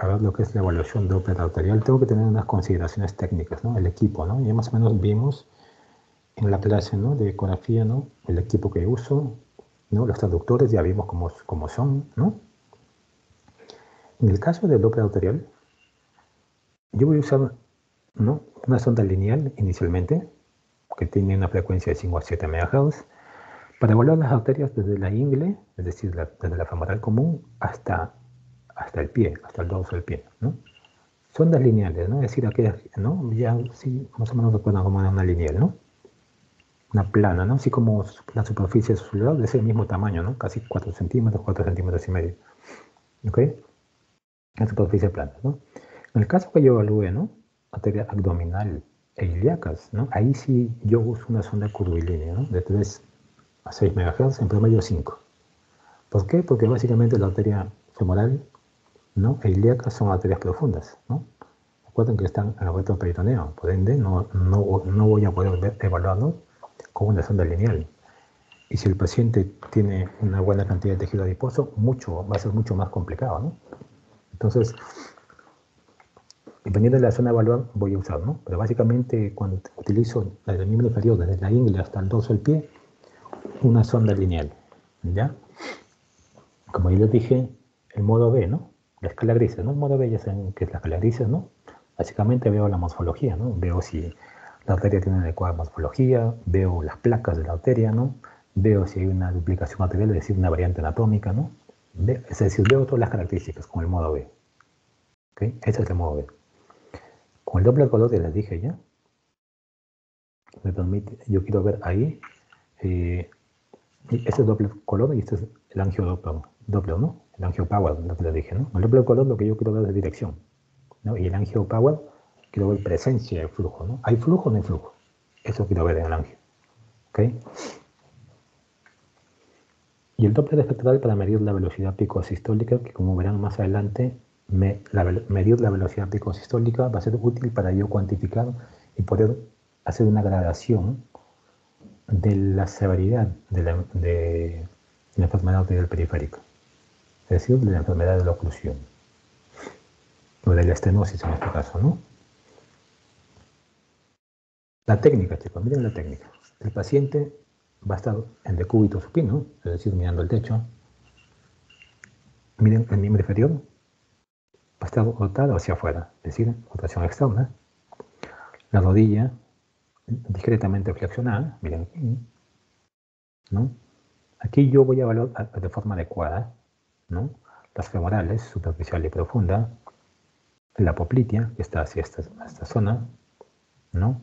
ver lo que es la evaluación Doppler arterial, tengo que tener unas consideraciones técnicas, ¿no? El equipo, ¿no? Ya más o menos vimos en la clase, ¿no? De ecografía, ¿no? El equipo que uso, ¿no? Los traductores ya vimos cómo son, ¿no? En el caso del Doppler arterial, yo voy a usar, ¿no? Una sonda lineal inicialmente, que tiene una frecuencia de 5 a 7 MHz, para evaluar las arterias desde la ingle, es decir, desde la femoral común hasta el pie, hasta el dorso del pie, ¿no? Sondas lineales, ¿no? Es decir, aquellas, ¿no? Ya sí, más o menos recuerdan cómo era una lineal, ¿no? Una plana, ¿no? Así como la superficie celular de ese mismo tamaño, ¿no? Casi 4 centímetros, 4 centímetros y medio. ¿Ok? La superficie plana, ¿no? En el caso que yo evalúe, ¿no? Arteria abdominal e ilíacas, ¿no? Ahí sí yo uso una sonda curvilínea, ¿no? De 3 a 6 MHz, en promedio 5. ¿Por qué? Porque básicamente la arteria femoral, ¿no? E ilíaca son arterias profundas, ¿no? Recuerden que están en el reto peritoneo, por ende no voy a poder evaluarlo con una sonda lineal. Y si el paciente tiene una buena cantidad de tejido adiposo, va a ser mucho más complicado, ¿no? Entonces, dependiendo de la zona a evaluar, voy a usar, ¿no? Pero básicamente cuando utilizo el miembro inferior desde la ingle hasta el dorso del pie, una sonda lineal, ¿ya? Como yo les dije, el modo B, ¿no? La escala Grisser, ¿no? El modo B ya saben que es la escala Grisser, ¿no? Básicamente veo la morfología, ¿no? Veo si la arteria tiene una adecuada morfología, veo las placas de la arteria, ¿no? Veo si hay una duplicación arterial, es decir, una variante anatómica, ¿no? Es decir, veo todas las características con el modo B. ¿Ok? Ese es el modo B. Con el Doppler color, les dije ya, me permite, yo quiero ver ahí, este es Doppler color y este es el angiodoppler, ¿no? El angiopower, lo que les dije, ¿no? El Doppler color lo que yo quiero ver es dirección, ¿no? Y el angiopower quiero ver presencia de flujo, ¿no? ¿Hay flujo o no hay flujo? Eso quiero ver en el angio, ¿ok? Y el Doppler espectral para medir la velocidad picosistólica, que como verán más adelante, medir la velocidad picosistólica va a ser útil para yo cuantificar y poder hacer una gradación de la severidad de la enfermedad arterial periférica, es decir, de la enfermedad de la oclusión, o de la estenosis en este caso, ¿no? La técnica, chicos, miren la técnica. El paciente va a estar en decúbito supino, es decir, mirando el techo. Miren el miembro inferior, va a estar rotado hacia afuera, es decir, rotación externa. La rodilla discretamente flexionada, miren aquí, ¿no? Aquí yo voy a evaluar de forma adecuada, ¿no? Las femorales, superficial y profunda, la poplitea, que está hacia esta zona, ¿no?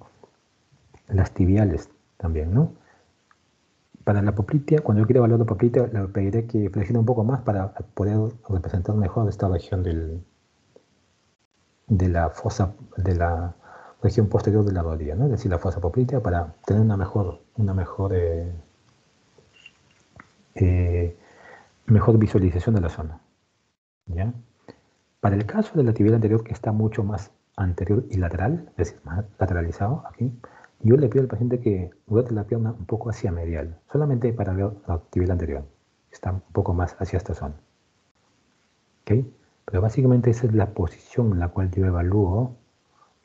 Las tibiales también, ¿no? Para la poplitea, cuando yo quiera evaluar la poplitea, le pediré que flexione un poco más para poder representar mejor esta región de la fosa, de la región posterior de la rodilla, ¿no? Es decir, la fosa poplitea, para tener una mejor visualización de la zona, ¿ya? Para el caso de la tibial anterior, que está mucho más anterior y lateral, es decir, más lateralizado aquí, yo le pido al paciente que rote la pierna un poco hacia medial, solamente para ver la tibial anterior. Está un poco más hacia esta zona. ¿Ok? Pero básicamente esa es la posición en la cual yo evalúo,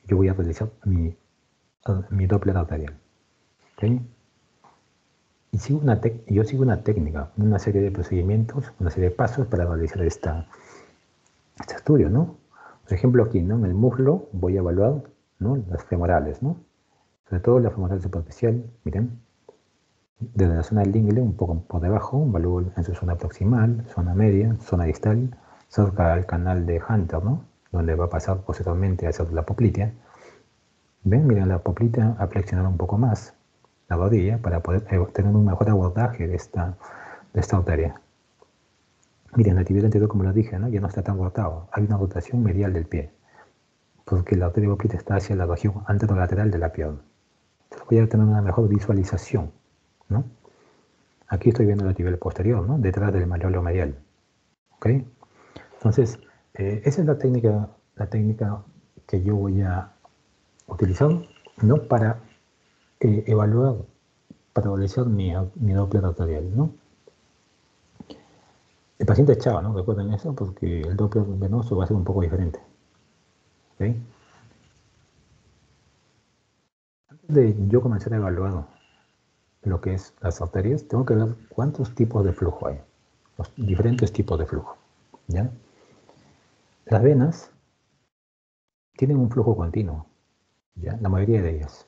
yo voy a realizar mi Doppler arterial. ¿Ok? Y yo sigo una técnica, una serie de procedimientos, una serie de pasos para realizar este estudio, ¿no? Por ejemplo, aquí, ¿no? En el muslo voy a evaluar, ¿no? Las femorales, ¿no? Sobre todo la femoral superficial, miren, desde la zona del ingle, un poco por debajo, evalúo en su zona proximal, zona media, zona distal, cerca al canal de Hunter, ¿no? Donde va a pasar posteriormente hacia la poplitea. ¿Ven? Miren, la poplitea ha flexionado un poco más la rodilla para poder tener un mejor abordaje de esta arteria. Miren, la tibial anterior, como lo dije, ¿no? Ya no está tan rotado. Hay una rotación medial del pie, porque la arteria poplitea está hacia la región anterolateral de la pierna. Entonces voy a tener una mejor visualización, ¿no? Aquí estoy viendo la tibial posterior, ¿no? Detrás del malleolo medial. ¿Ok? Entonces, esa es la técnica que yo voy a utilizar, ¿no? Para evaluar, para realizar mi Doppler arterial, ¿no? El paciente es chava, ¿no? Recuerden eso, porque el Doppler venoso va a ser un poco diferente. ¿Ok? Antes de yo comenzar a evaluar lo que es las arterias, tengo que ver cuántos tipos de flujo hay, los diferentes tipos de flujo, ¿ya? Las venas tienen un flujo continuo, ¿ya? La mayoría de ellas.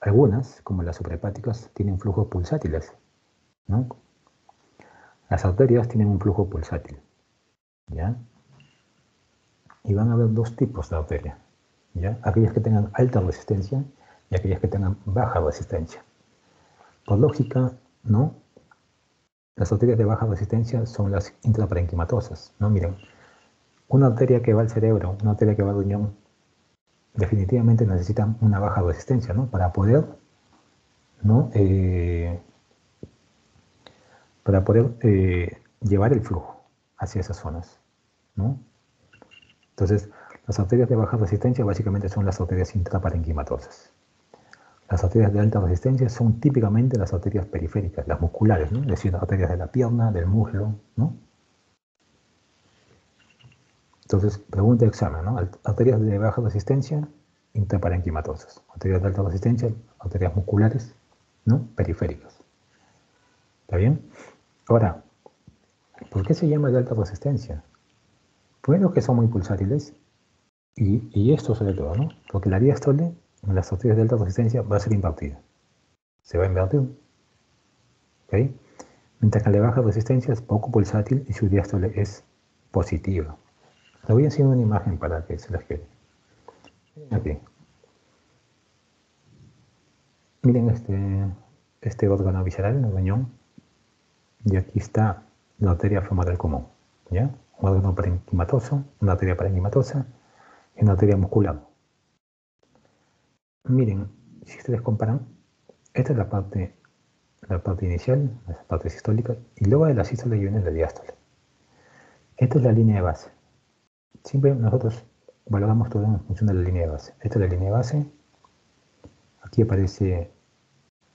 Algunas, como las suprahepáticas, tienen flujos pulsátiles, ¿no? Las arterias tienen un flujo pulsátil, ¿ya? Y van a haber dos tipos de arteria, ¿ya? Aquellas que tengan alta resistencia y aquellas que tengan baja resistencia. Por lógica, ¿no? Las arterias de baja resistencia son las intraparenquimatosas, ¿no? Miren, una arteria que va al cerebro, una arteria que va al riñón, definitivamente necesitan una baja resistencia, ¿no? Para poder, ¿no? Llevar el flujo hacia esas zonas, ¿no? Entonces, las arterias de baja resistencia básicamente son las arterias intraparenquimatosas. Las arterias de alta resistencia son típicamente las arterias periféricas, las musculares, ¿no? Es decir, las arterias de la pierna, del muslo, ¿no? Entonces, pregunta de examen, ¿no? Arterias de baja resistencia, intraparenquimatosas. Arterias de alta resistencia, arterias musculares, ¿no? Periféricas. ¿Está bien? Ahora, ¿por qué se llama de alta resistencia? Bueno, que son muy pulsátiles y esto sobre todo, ¿no? Porque la diástole en las arterias de alta resistencia va a ser invertida. Se va a invertir, ¿ok? Mientras que la de baja resistencia es poco pulsátil y su diástole es positiva. Le voy a enseñar una imagen para que se las quede. Aquí. Miren este órgano visceral, el riñón, y aquí está la arteria femoral común, ¿ya? Un órgano parenquimatoso, una arteria parenquimatosa y una arteria muscular. Miren, si ustedes comparan, esta es la parte inicial, la parte sistólica, y luego de la sístole viene la diástole. Esta es la línea de base. Siempre nosotros valoramos todo en función de la línea de base. Esta es la línea de base, aquí aparece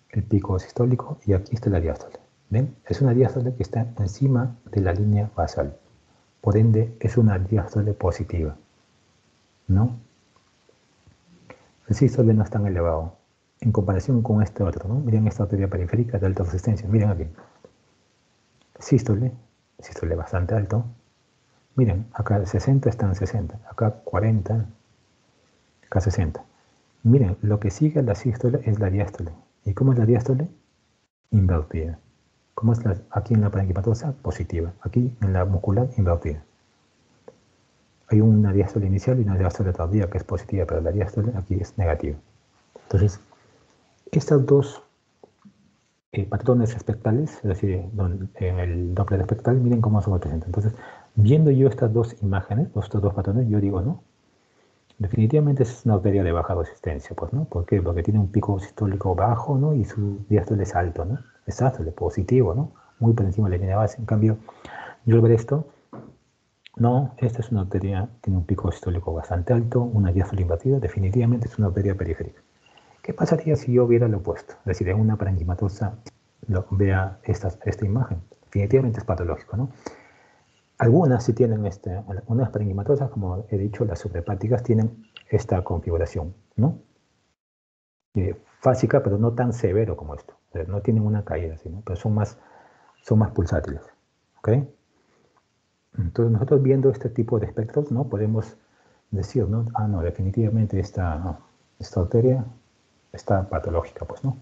el pico sistólico y aquí está la diástole. ¿Ven? Es una diástole que está encima de la línea basal. Por ende, es una diástole positiva, ¿no? El sístole no es tan elevado en comparación con este otro, ¿no? Miren esta arteria periférica de alta resistencia. Miren aquí. Sístole bastante alto. Miren, acá 60 está en 60, acá 40, acá 60. Miren, lo que sigue a la sístole es la diástole. ¿Y cómo es la diástole? Invertida. ¿Cómo es aquí en la parenquimatosa? Positiva. Aquí en la muscular, invertida. Hay una diástole inicial y una diástole tardía que es positiva, pero la diástole aquí es negativa. Entonces, estas dos patrones espectrales, es decir, en el Doppler espectral, miren cómo se representa. Entonces, viendo yo estas dos imágenes, estos dos patrones, yo digo, ¿no? Definitivamente es una arteria de baja resistencia, pues, ¿no? ¿Por qué? Porque tiene un pico sistólico bajo, ¿no? Y su diástole es alto, ¿no? Es diástole positivo, ¿no? Muy por encima de la línea base. En cambio, yo al ver esto, no, esta es una arteria, tiene un pico sistólico bastante alto, una diástole invertida, definitivamente es una arteria periférica. ¿Qué pasaría si yo viera lo opuesto? Es decir, en una parenquimatosa vea esta imagen. Definitivamente es patológico, ¿no? Algunas sí tienen algunas parenquimatosas, como he dicho, las subrepáticas tienen esta configuración, ¿no? Fásica, pero no tan severo como esto. O sea, no tienen una caída así, ¿no? Pero son más pulsátiles, ¿ok? Entonces nosotros viendo este tipo de espectros, ¿no? Podemos decir, ¿no? Ah, no, definitivamente esta arteria está patológica, pues, ¿no?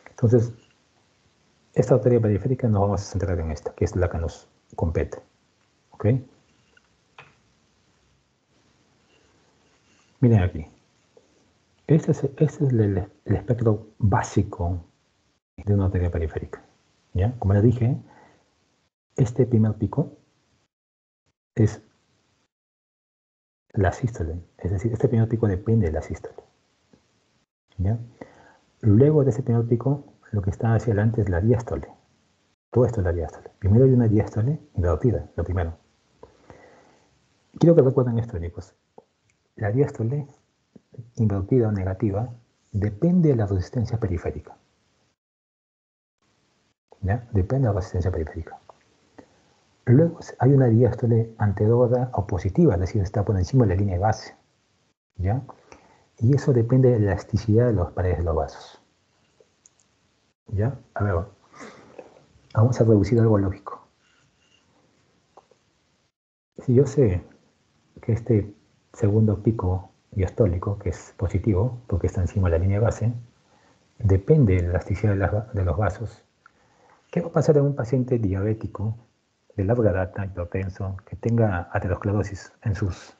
Entonces, esta arteria periférica nos vamos a centrar en esta, que es la que nos compete, ¿ok? Miren aquí. Este es el espectro básico de una arteria periférica, ¿ya? Como les dije, este primer pico es la sístole, es decir, este primer pico depende de la sístole, ¿ya? Luego de ese primer pico, lo que está hacia adelante es la diástole. Todo esto es la diástole. Primero hay una diástole invertida, lo primero. Quiero que recuerden esto, chicos. La diástole invertida o negativa depende de la resistencia periférica, ¿ya? Depende de la resistencia periférica. Luego hay una diástole antedora o positiva, es decir, está por encima de la línea de base, ¿ya? Y eso depende de la elasticidad de las paredes de los vasos, ¿ya? A ver, vamos a reducir algo lógico. Si yo sé que este segundo pico diastólico, que es positivo, porque está encima de la línea de base, depende de la elasticidad de los vasos, ¿qué va a pasar en un paciente diabético de larga data, hipertenso, que tenga aterosclerosis en sus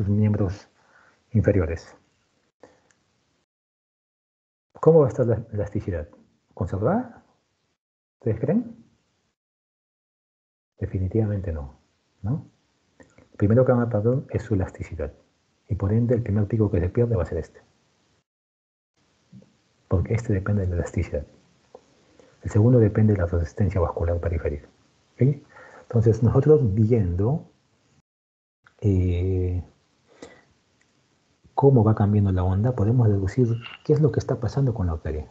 miembros inferiores? ¿Cómo va a estar la elasticidad? ¿Conservada? ¿Ustedes creen? Definitivamente no, ¿no? El primero que van a perder es su elasticidad. Y por ende, el primer pico que se pierde va a ser este. Porque este depende de la elasticidad. El segundo depende de la resistencia vascular periférica. ¿Okay? Entonces, nosotros viendo cómo va cambiando la onda, podemos deducir qué es lo que está pasando con la arteria,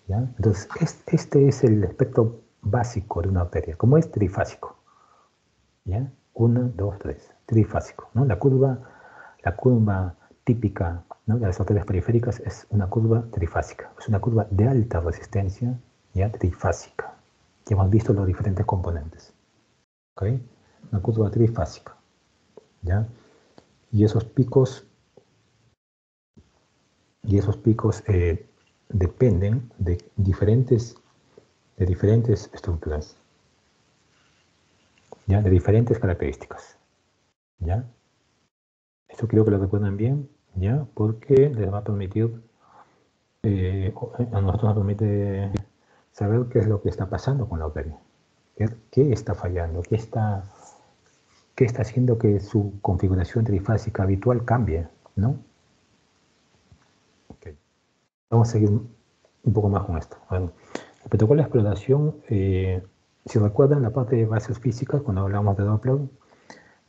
¿ya? Entonces, este es el espectro básico de una arteria, como es trifásico, ¿ya? 1, 2, 3, trifásico, ¿no? La curva típica, ¿no?, de las arterias periféricas es una curva trifásica, es una curva de alta resistencia, ¿ya? Trifásica, que hemos visto los diferentes componentes, ¿ok? Una curva trifásica, ¿ya? Y esos picos dependen de diferentes estructuras, ¿ya? De diferentes características, ¿ya? Esto quiero que lo recuerden bien, ¿ya? Porque les va a permitir, a nosotros nos permite saber qué es lo que está pasando con la arteria, qué está fallando, qué está haciendo que su configuración trifásica habitual cambie, ¿no? Okay. Vamos a seguir un poco más con esto. Bueno, el protocolo de exploración, si recuerdan la parte de bases físicas, cuando hablamos de Doppler,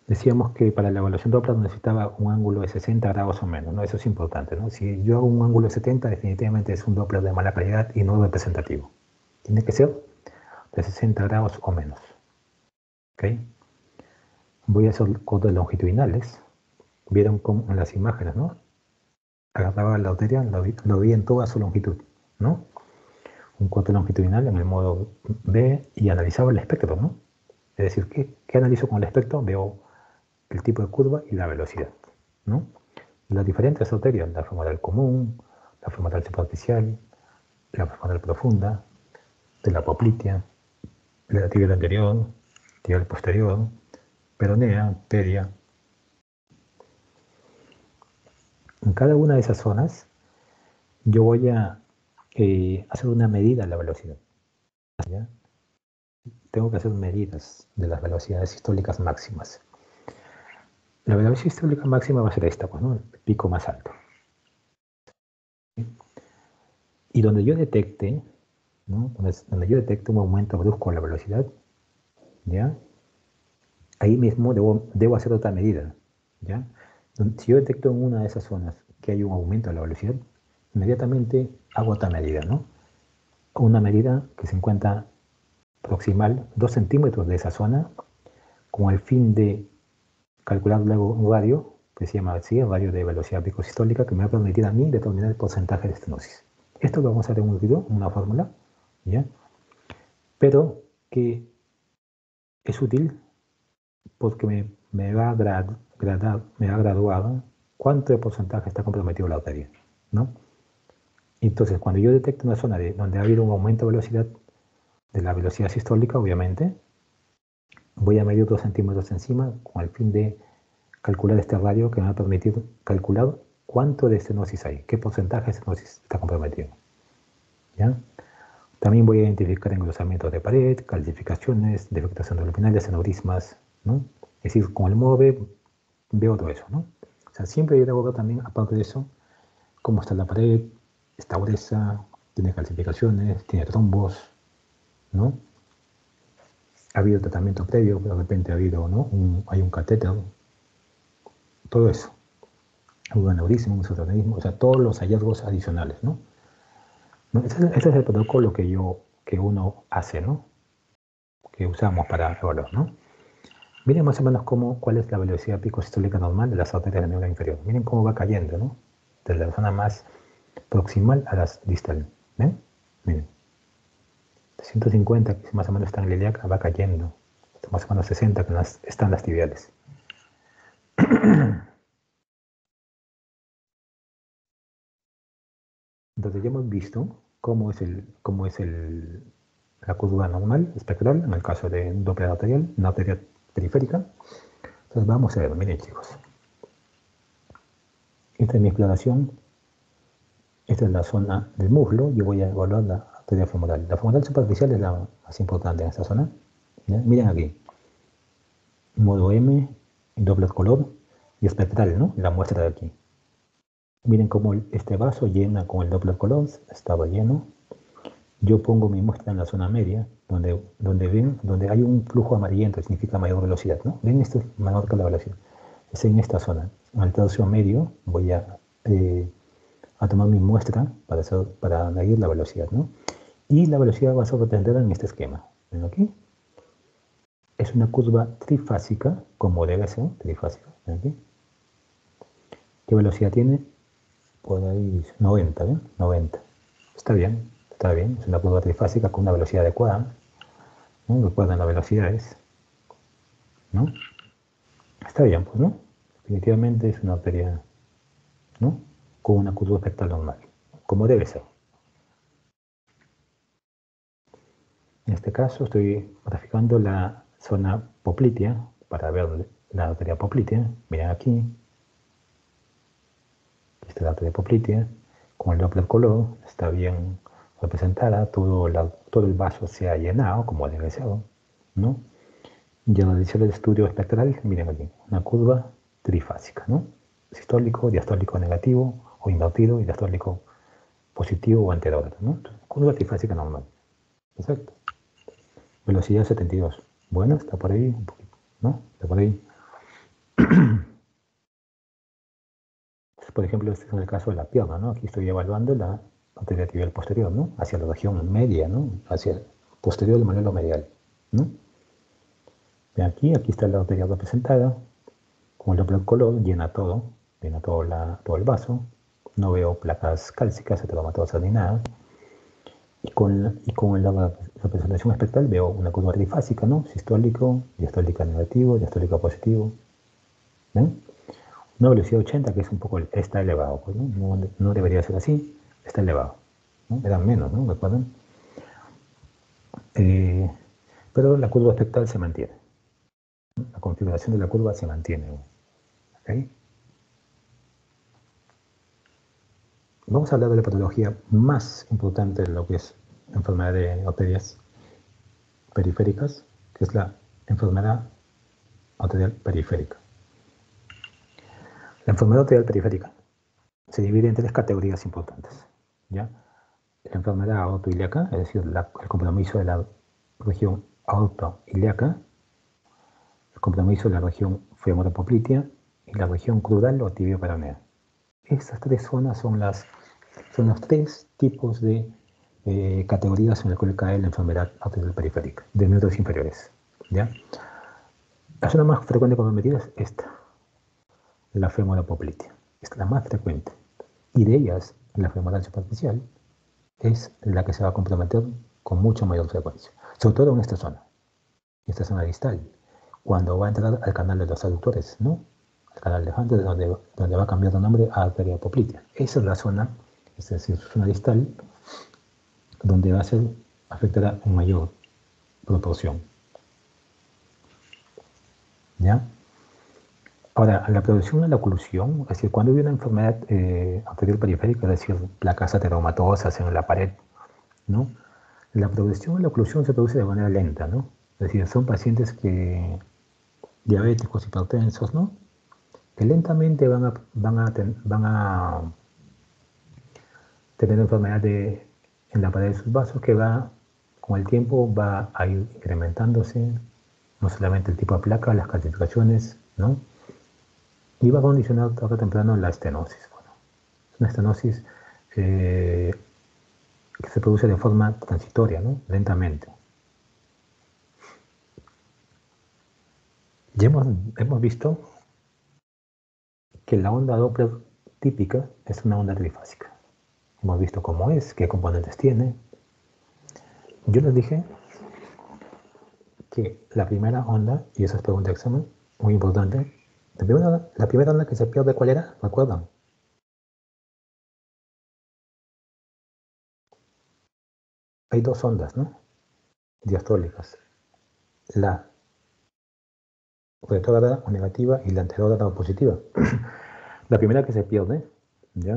decíamos que para la evaluación Doppler necesitaba un ángulo de 60 grados o menos, ¿no? Eso es importante, ¿no? Si yo hago un ángulo de 70, definitivamente es un Doppler de mala calidad y no representativo. Tiene que ser de 60 grados o menos. ¿Okay? Voy a hacer cortes longitudinales. Vieron cómo en las imágenes, ¿no? Agarraba la arteria, lo vi en toda su longitud, ¿no? Un corte longitudinal en el modo B y analizaba el espectro, ¿no? Es decir, ¿qué analizo con el espectro? Veo el tipo de curva y la velocidad, ¿no? Las diferentes arterias, la femoral común, la femoral superficial, la frontal profunda, de la poplitea, de la tibial anterior, tibial posterior, peronea, peria. En cada una de esas zonas yo voy a hacer una medida de la velocidad, ¿ya? Tengo que hacer medidas de las velocidades sistólicas máximas. La velocidad sistólica máxima va a ser esta, pues, ¿no? El pico más alto. Y donde yo detecte, ¿no? Donde yo detecte un aumento brusco de la velocidad, ¿ya? Ahí mismo debo hacer otra medida, ¿ya? Si yo detecto en una de esas zonas que hay un aumento de la velocidad, inmediatamente hago otra medida, ¿no? Una medida que se encuentra proximal 2 centímetros de esa zona, con el fin de calcular luego un radio, que se llama así, el radio de velocidad picosistólica, que me va a permitir a mí determinar el porcentaje de estenosis. Esto lo vamos a hacer en un video, una fórmula, ¿ya? Pero que es útil porque me va a graduar cuánto de porcentaje está comprometido la arteria, ¿no? Entonces, cuando yo detecto una zona donde ha habido un aumento de velocidad, de la velocidad sistólica, obviamente, voy a medir 2 centímetros encima con el fin de calcular este radio que me va a permitir calcular cuánto de estenosis hay, qué porcentaje de estenosis está comprometido, ¿ya? También voy a identificar engrosamientos de pared, calcificaciones, defectos endoluminales, aneurismas, ¿no? Es decir, con el MOVE veo todo eso, ¿no? O sea, siempre yo debo ver también, aparte de eso, cómo está la pared, está gruesa, tiene calcificaciones, tiene trombos, ¿no? Ha habido tratamiento previo, de repente ha habido, ¿no? Hay un catéter, todo eso. Un aneurisma, un sotonismo, o sea, todos los hallazgos adicionales, ¿no? Ese es el protocolo que uno hace, ¿no? Que usamos para evaluar, ¿no? Miren más o menos cuál es la velocidad pico sistólica normal de las arterias de la médula inferior. Miren cómo va cayendo, ¿no? Desde la zona más proximal a las distal. ¿Ven? Miren. 150, que más o menos está en la ilíaca, va cayendo. Más o menos 60, que están las tibiales. Entonces ya hemos visto cómo es la curva normal espectral en el caso de un Doppler arterial, una arteria periférica. Entonces vamos a ver, miren chicos. Esta es mi exploración. Esta es la zona del muslo. Yo voy a evaluar la arteria femoral. La femoral superficial es la más importante en esta zona. ¿Ya? Miren aquí. Modo M, Doppler color y espectral, ¿no? La muestra de aquí. Miren cómo este vaso llena con el Doppler color. Estaba lleno. Yo pongo mi muestra en la zona media, donde hay un flujo amarillento, significa mayor velocidad, ¿no? Ven, esto es menor que la velocidad. Es en esta zona. Al tercio medio voy a tomar mi muestra para medir la velocidad, ¿no? Y la velocidad va a ser representada en este esquema. ¿Ven aquí? Es una curva trifásica, como debe ser, trifásica. ¿Ven aquí? ¿Qué velocidad tiene? Por ahí 90, ¿ven? 90. Está bien, está bien. Es una curva trifásica con una velocidad adecuada, ¿no? Recuerdan las velocidades, ¿no? Está bien, pues, ¿no? Definitivamente es una arteria, ¿no? Con una curva espectral normal, como debe ser. En este caso estoy graficando la zona poplitea para ver la arteria poplitea. Miren aquí. Aquí está la arteria poplitea. Con el Doppler color está bien representada. Todo el vaso se ha llenado como debe ser, ¿no? Y al realizar el estudio espectral, miren aquí, una curva trifásica, ¿no? Sistólico, diastólico negativo o invertido y diastólico positivo o anterógrado, ¿no? Entonces, curva trifásica normal. Perfecto. Velocidad 72. Bueno, está por ahí un poquito, ¿no? Está por ahí. Por ejemplo, este es el caso de la pierna, ¿no? Aquí estoy evaluando la arteria tibial posterior, ¿no? Hacia la región media, ¿no? Hacia el posterior del manuelo medial, ¿no? Ven aquí está la arteria representada. Con el Doppler color llena todo el vaso. No veo placas cálcicas, heteromatosas ni nada. Y con la representación espectral veo una curva trifásica, ¿no? Sistólico, diastólica negativo, diastólica positivo. ¿Ven? Una velocidad 80 que es un poco, está elevado, pues, ¿no? No debería ser así, está elevado. ¿no? Eran menos, ¿no? ¿Recuerdan? Pero la curva espectral se mantiene. La configuración de la curva se mantiene. ¿Okay? Vamos a hablar de la patología más importante de lo que es enfermedad de arterias periféricas, que es la enfermedad arterial periférica. La enfermedad arterial periférica se divide en tres categorías importantes. ¿Ya? La enfermedad aortoilíaca, es decir, el compromiso de la región aortoilíaca, el compromiso de la región femoropoplitea y la región crural o tibio-peronea. Estas tres zonas son los tres tipos de categorías en las que cae la enfermedad arterial periférica, de miembros inferiores. ¿Ya? La zona más frecuente comprometida es esta, la femoropoplitea. Es la más frecuente. Y de ellas, la femoral superficial es la que se va a comprometer con mucha mayor frecuencia, sobre todo en esta zona distal, cuando va a entrar al canal de los aductores, ¿no? El canal de Hunter, donde va a cambiar de nombre a arteria poplitea. Esa es la zona, es decir, zona distal, donde va a ser afectada en mayor proporción. ¿Ya? Ahora, la producción de la oclusión, es decir, cuando hay una enfermedad arterial periférica, es decir, placas ateromatosas en la pared, ¿no? La producción de la oclusión se produce de manera lenta, ¿no? Es decir, son pacientes diabéticos, hipertensos, ¿no? Que lentamente van a tener enfermedad en la pared de sus vasos que con el tiempo va a ir incrementándose, no solamente el tipo de placa, las calcificaciones, ¿no? Y va a condicionar tarde o temprano la estenosis. Bueno, es una estenosis que se produce de forma transitoria, ¿no? Lentamente. Ya hemos visto que la onda Doppler típica es una onda trifásica. Hemos visto cómo es, qué componentes tiene. Yo les dije que la primera onda, y esa es pregunta de examen, muy importante, la primera onda que se pierde, ¿cuál era? ¿Recuerdan? Hay dos ondas, ¿no? Diastólicas. La retrógrada o negativa y la anterógrada o positiva. La primera que se pierde, ¿ya?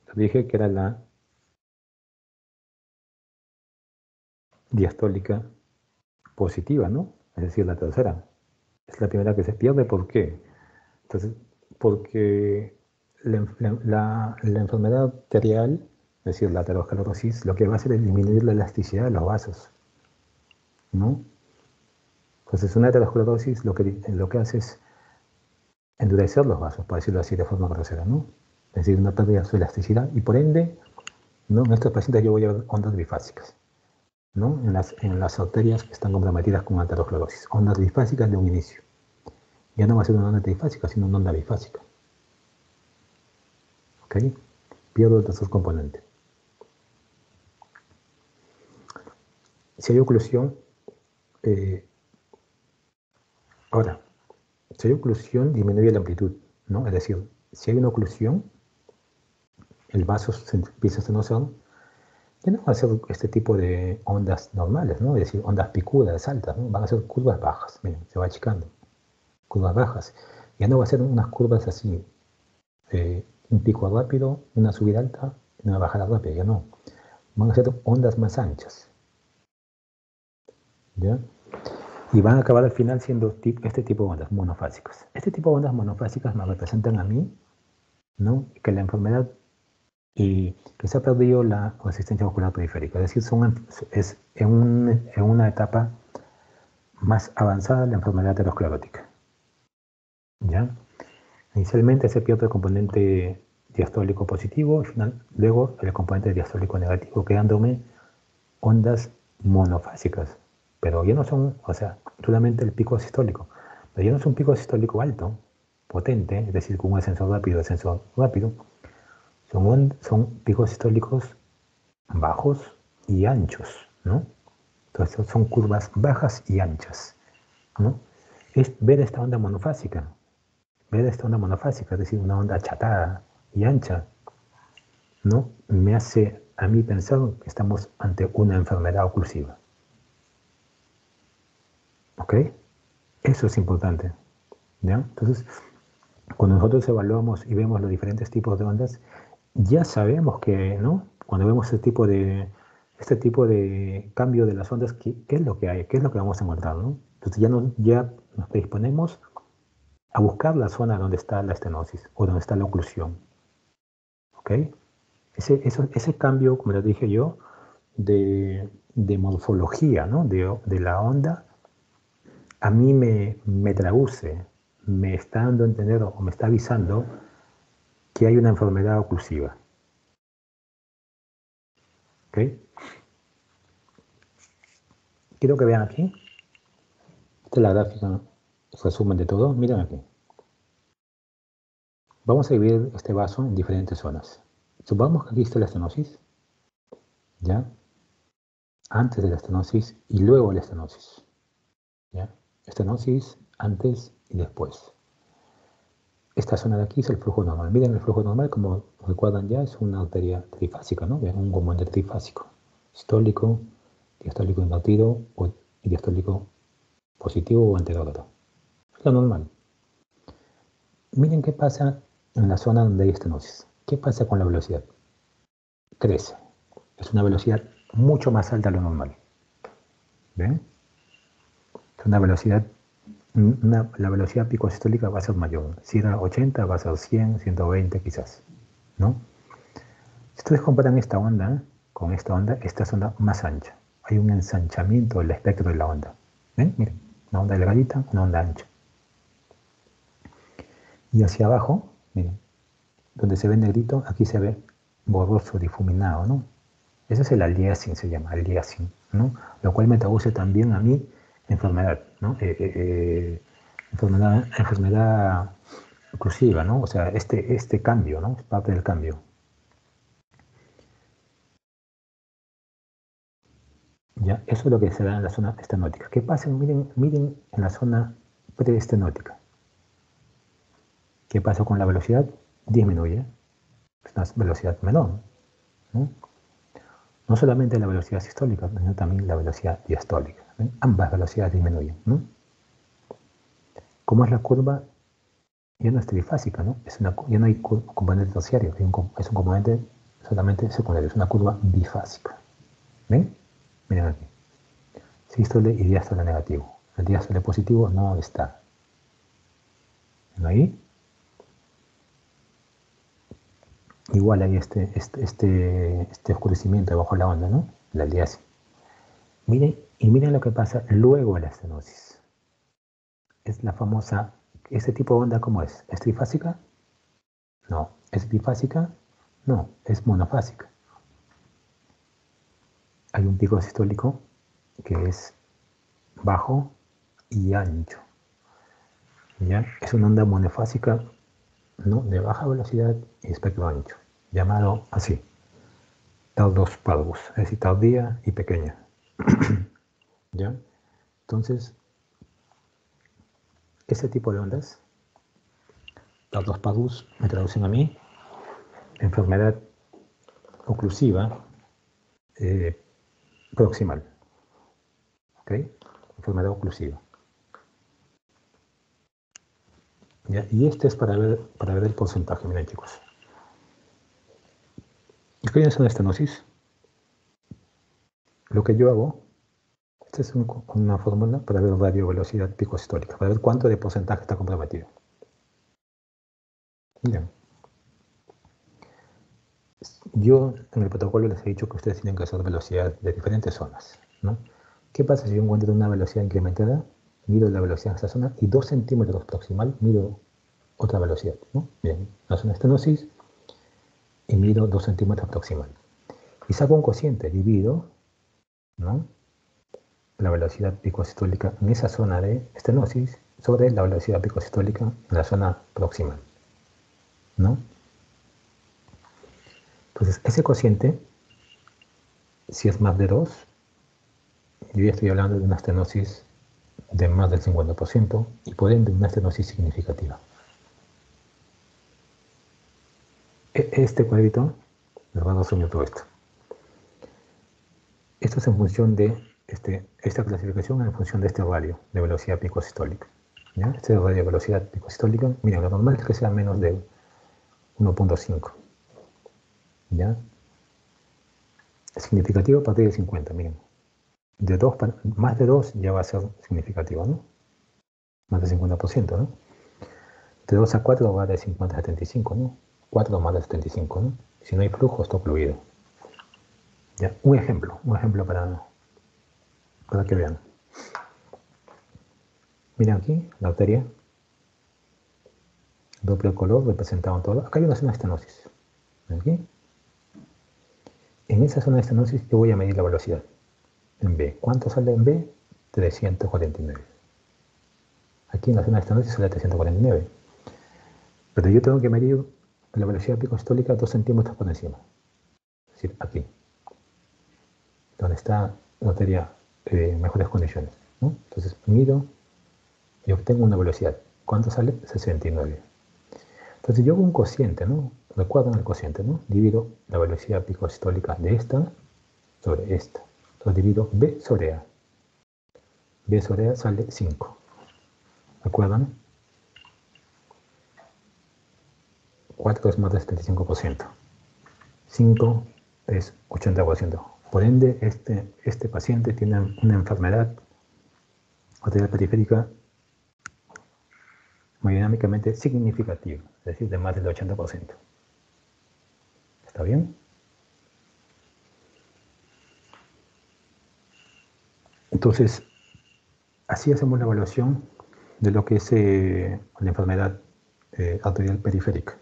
Les dije que era la diastólica positiva, ¿no? Es decir, la tercera. Es la primera que se pierde, ¿por qué? Entonces, porque la enfermedad arterial, es decir, la aterosclerosis, lo que va a hacer es disminuir la elasticidad de los vasos, ¿no? Entonces, una aterosclerosis lo que hace es endurecer los vasos, por decirlo así, de forma grosera, ¿no? Es decir, una pérdida de su elasticidad y por ende, ¿no? En estos pacientes yo voy a ver ondas bifásicas, ¿no? En las arterias que están comprometidas con aterosclerosis, ondas bifásicas de un inicio. Ya no va a ser una onda trifásica, sino una onda bifásica. ¿Ok? Pierdo el tercer componente. Si hay oclusión, ahora, si hay oclusión, disminuye la amplitud, ¿no? Es decir, si hay una oclusión, el vaso se empieza a estenosar, ya no va a ser este tipo de ondas normales, ¿no? Es decir, ondas picudas, altas, ¿no? Van a ser curvas bajas, miren, se va achicando, curvas bajas. Ya no va a ser unas curvas así, un pico rápido, una subida alta, una bajada rápida, ya no. Van a ser ondas más anchas, ¿ya? Y van a acabar al final siendo este tipo de ondas monofásicas. Este tipo de ondas monofásicas me representan a mí, ¿no? Que la enfermedad y que se ha perdido la resistencia vascular periférica. Es decir, es en una etapa más avanzada de la enfermedad aterosclerótica. ¿Ya? Inicialmente se pierde el componente diastólico positivo, luego el componente diastólico negativo, quedándome ondas monofásicas. Pero ya no son, o sea, solamente el pico sistólico. Pero ya no es un pico sistólico alto, potente, es decir, con un ascenso rápido, son picos sistólicos bajos y anchos, ¿no? Entonces son curvas bajas y anchas, ¿no? Es ver esta onda monofásica, es decir, una onda achatada y ancha, ¿no? Me hace a mí pensar que estamos ante una enfermedad oclusiva. ¿Ok? Eso es importante. ¿Ya? Entonces, cuando nosotros evaluamos y vemos los diferentes tipos de ondas, ya sabemos que, ¿no? Cuando vemos este tipo de cambio de las ondas, ¿qué es lo que hay? ¿Qué es lo que vamos a encontrar, ¿no? Entonces ya nos predisponemos a buscar la zona donde está la estenosis o donde está la oclusión. ¿Ok? Ese cambio, como les dije yo, de morfología, ¿no? de la onda, a mí me traduce, me está dando a entender o me está avisando que hay una enfermedad oclusiva. ¿Ok? Quiero que vean aquí. Esta es la gráfica, resumen de todo. Miren aquí. Vamos a dividir este vaso en diferentes zonas. Supongamos que aquí está la estenosis, ¿ya? Antes de la estenosis y luego la estenosis, ¿ya? Estenosis antes y después. Esta zona de aquí es el flujo normal. Miren el flujo normal, como recuerdan ya, es una arteria trifásica, ¿no? Un componente trifásico. Sistólico, diastólico invertido y diastólico positivo o anterógrado. Es lo normal. Miren qué pasa en la zona donde hay estenosis. ¿Qué pasa con la velocidad? Crece. Es una velocidad mucho más alta de lo normal. ¿Ven? Es una velocidad, la velocidad picosistólica va a ser mayor. Si era 80, va a ser 100, 120 quizás, ¿no? Si ustedes comparan esta onda con esta onda es onda más ancha. Hay un ensanchamiento del espectro de la onda. ¿Ven? Miren, una onda delgadita, una onda ancha. Y hacia abajo, miren, donde se ve negrito, aquí se ve borroso, difuminado, ¿no? Ese es el aliasing, se llama aliasing, ¿no? Lo cual me traduce también a mí enfermedad, ¿no? Enfermedad oclusiva, ¿no? O sea, este cambio, ¿no? Es parte del cambio. ¿Ya? Eso es lo que se da en la zona estenótica. ¿Qué pasa? Miren en la zona preestenótica. ¿Qué pasa con la velocidad? Disminuye. Es una velocidad menor, ¿no? No solamente la velocidad sistólica, sino también la velocidad diastólica. ¿Ven? Ambas velocidades disminuyen, ¿no? ¿Cómo es la curva? Ya no es trifásica, ¿no? Ya no hay componente terciario, es un componente solamente secundario, es una curva bifásica. ¿Ven? Miren aquí. Sístole y diástole negativo. El diástole positivo no está. ¿Ven ahí? Igual hay este oscurecimiento debajo de la onda, ¿no? La liasis. Miren lo que pasa luego de la estenosis. Es la famosa, ¿este tipo de onda cómo es? ¿Es trifásica? No. ¿Es bifásica? No, es monofásica. Hay un pico sistólico que es bajo y ancho. ¿Ya? Es una onda monofásica, ¿no? De baja velocidad y espectro ancho, llamado así, tau2 parvus, es decir, tardía y pequeña. ¿Ya? Entonces, ese tipo de ondas, tau2 parvus, me traducen a mí enfermedad oclusiva proximal. ¿Ok? Enfermedad oclusiva. ¿Ya? Y este es para ver el porcentaje, miren chicos. ¿Qué es una estenosis? Lo que yo hago, esta es una fórmula para ver radio velocidad pico sistólica, para ver cuánto de porcentaje está comprometido. Miren, yo en el protocolo les he dicho que ustedes tienen que hacer velocidad de diferentes zonas, ¿no? ¿Qué pasa si yo encuentro una velocidad incrementada? Mido la velocidad en esta zona y 2 centímetros proximal mido otra velocidad, ¿no? Bien, la zona estenosis y mido 2 centímetros proximal. Y saco un cociente, divido, ¿no? La velocidad picosistólica en esa zona de estenosis sobre la velocidad picosistólica en la zona proximal, ¿no? Entonces, ese cociente, si es más de 2, yo ya estoy hablando de una estenosis de más del 50% y por ende una estenosis significativa. Este cuadrito Les voy a resumir todo esto. Esto es en función de esta clasificación en función de este radio de velocidad picosistólica. ¿Ya? Este radio de velocidad picosistólica, miren, lo normal es que sea menos de 1.5. ¿Ya? Significativo a partir de 50, miren. Más de 2 ya va a ser significativo, ¿no? Más de 50%, ¿no? De 2 a 4 va de 50 a 75, ¿no? 4 más de 75, ¿no? Si no hay flujo, está fluido. ¿Ya? Un ejemplo para que vean. Miren aquí, la arteria. Doble color representado en todo. Acá hay una zona de estenosis. Aquí. En esa zona de estenosis yo voy a medir la velocidad. En B. ¿Cuánto sale en B? 349. Aquí en la zona de estenosis sale 349. Pero yo tengo que medir la velocidad picosistólica 2 centímetros por encima. Es decir, aquí. Donde está la arteria en mejores condiciones, ¿no? Entonces mido y obtengo una velocidad. ¿Cuánto sale? 69. Entonces yo hago un cociente, ¿no? Recuerden el cociente, ¿no? Divido la velocidad picosistólica de esta sobre esta. Entonces divido B sobre A. B sobre A sale 5. ¿Recuerdan? 4 es más del 75%. 5 es 80%. Por ende, este paciente tiene una enfermedad arterial periférica hemodinámicamente significativa, es decir, de más del 80%. ¿Está bien? Entonces, así hacemos la evaluación de lo que es la enfermedad arterial periférica.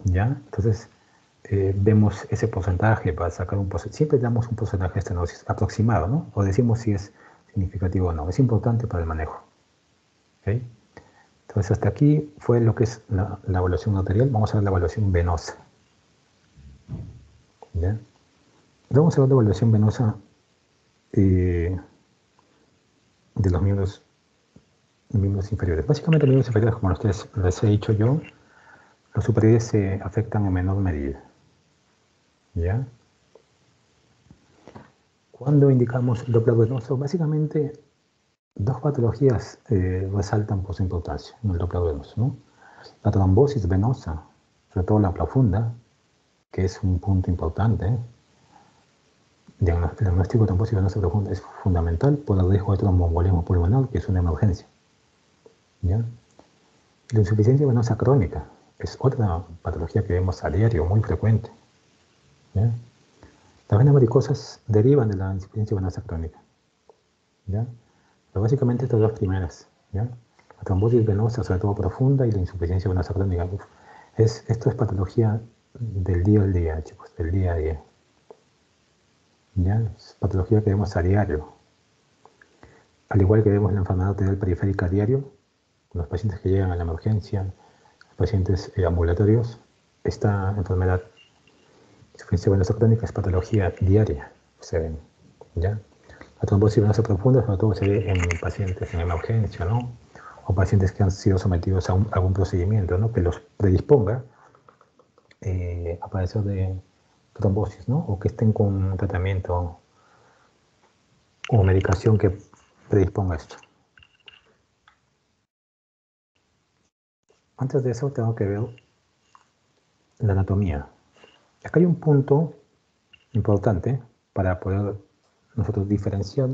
¿Ya? Entonces, vemos ese porcentaje para sacar un porcentaje. Siempre damos un porcentaje de estenosis aproximado, ¿no? O decimos si es significativo o no. Es importante para el manejo. ¿Okay? Entonces, hasta aquí fue lo que es la evaluación arterial. Vamos a ver la evaluación venosa. ¿Ya? Vamos a ver la evaluación venosa de los miembros inferiores. Básicamente, miembros inferiores, como les he dicho yo, los superiores se afectan en menor medida. ¿Ya? Cuando indicamos Doppler venoso, básicamente dos patologías resaltan por su importancia en el Doppler venoso, ¿no? La trombosis venosa, sobre todo la profunda, que es un punto importante. El diagnóstico de trombosis venosa profunda es fundamental por el riesgo de tromboembolismo pulmonar, que es una emergencia. ¿Ya? La insuficiencia venosa crónica es otra patología que vemos a diario, muy frecuente. ¿Ya? Las venas varicosas derivan de la insuficiencia venosa crónica. ¿Ya? Pero básicamente estas dos primeras. ¿Ya? La trombosis venosa, sobre todo profunda, y la insuficiencia venosa crónica. Esto es patología del día al día, chicos, del día a día. ¿Ya? Es patología que vemos a diario. Al igual que vemos la enfermedad arterial periférica a diario, los pacientes que llegan a la emergencia, los pacientes ambulatorios, esta enfermedad insuficiencia venosa crónica es patología diaria, se ven, ¿ya? La trombosis venosa profunda sobre todo se ve en pacientes en emergencia, ¿no? O pacientes que han sido sometidos a algún procedimiento, ¿no? Que los predisponga a padecer de trombosis, ¿no? O que estén con un tratamiento o medicación que predisponga esto. Antes de eso tengo que ver la anatomía. Acá hay un punto importante para poder nosotros diferenciar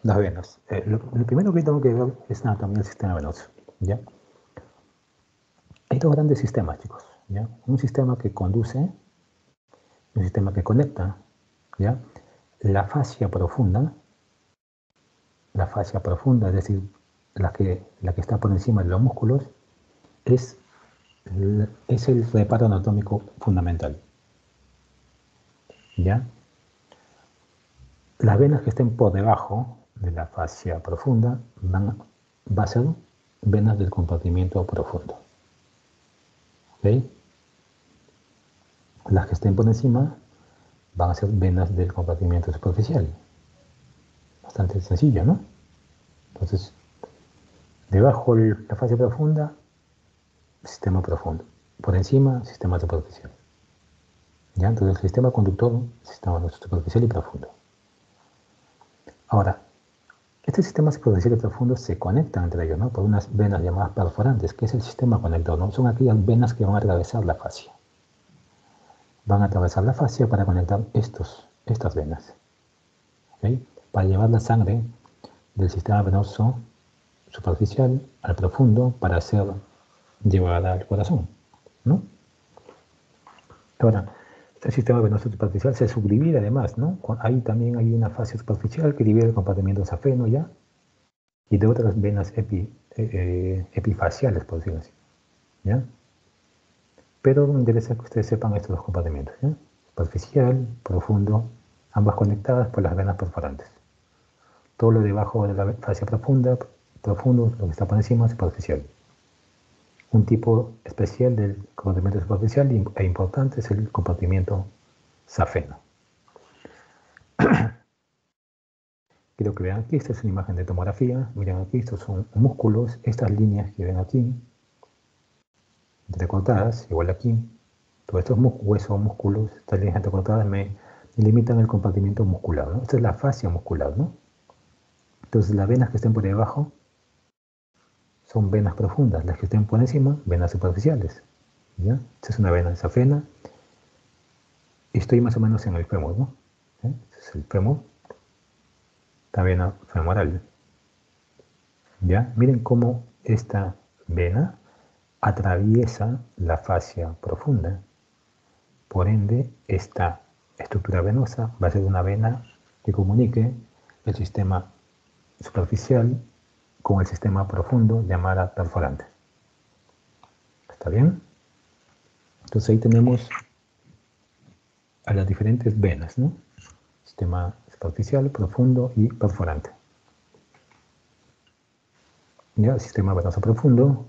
las venas. Lo primero que tengo que ver es la anatomía del sistema venoso. ¿Ya? Hay dos grandes sistemas, chicos. ¿Ya? Un sistema que conduce, un sistema que conecta. ¿Ya? La fascia profunda, es decir, la que está por encima de los músculos, es el reparo anatómico fundamental. ¿Ya? Las venas que estén por debajo de la fascia profunda van a ser venas del compartimiento profundo. ¿Ok? Las que estén por encima van a ser venas del compartimiento superficial. Bastante sencillo, ¿no? Entonces, debajo de la fascia profunda sistema profundo. Por encima, sistema superficial. ¿Ya? Entonces el sistema conductor, sistema superficial y profundo. Ahora, este sistema superficial y profundo se conectan entre ellos, ¿no? Por unas venas llamadas perforantes, que es el sistema conector, ¿no? Son aquellas venas que van a atravesar la fascia. Van a atravesar la fascia para conectar estas venas, ¿okay? Para llevar la sangre del sistema venoso superficial al profundo para ser llevada al corazón, ¿no? Ahora, este sistema venoso superficial se subdivide además, ¿no? Ahí también hay una fascia superficial que divide el compartimento safeno ya y de otras venas epifaciales, por decirlo así, ¿ya? Pero me interesa que ustedes sepan estos dos compartimentos, ¿ya? Superficial, profundo, ambas conectadas por las venas perforantes. Todo lo debajo de la fascia profundo, lo que está por encima es superficial. Un tipo especial del compartimento superficial e importante es el compartimento safeno. Quiero que vean aquí, esta es una imagen de tomografía. Miren aquí, estos son músculos, estas líneas que ven aquí, entrecortadas, igual aquí. Todos estos huesos, músculos, estas líneas entrecortadas me limitan el compartimento muscular, ¿no? Esta es la fascia muscular, ¿no? Entonces las venas que estén por debajo son venas profundas, las que estén por encima, venas superficiales, ¿ya? Esta es una vena safena. Estoy más o menos en el fémur, ¿no? Este es el fémur, esta vena femoral. ¿Ya? Miren cómo esta vena atraviesa la fascia profunda. Por ende, esta estructura venosa va a ser una vena que comunique el sistema superficial con el sistema profundo llamada perforante. ¿Está bien? Entonces ahí tenemos a las diferentes venas, ¿no? Sistema superficial, profundo y perforante. ¿Ya? El sistema venoso profundo,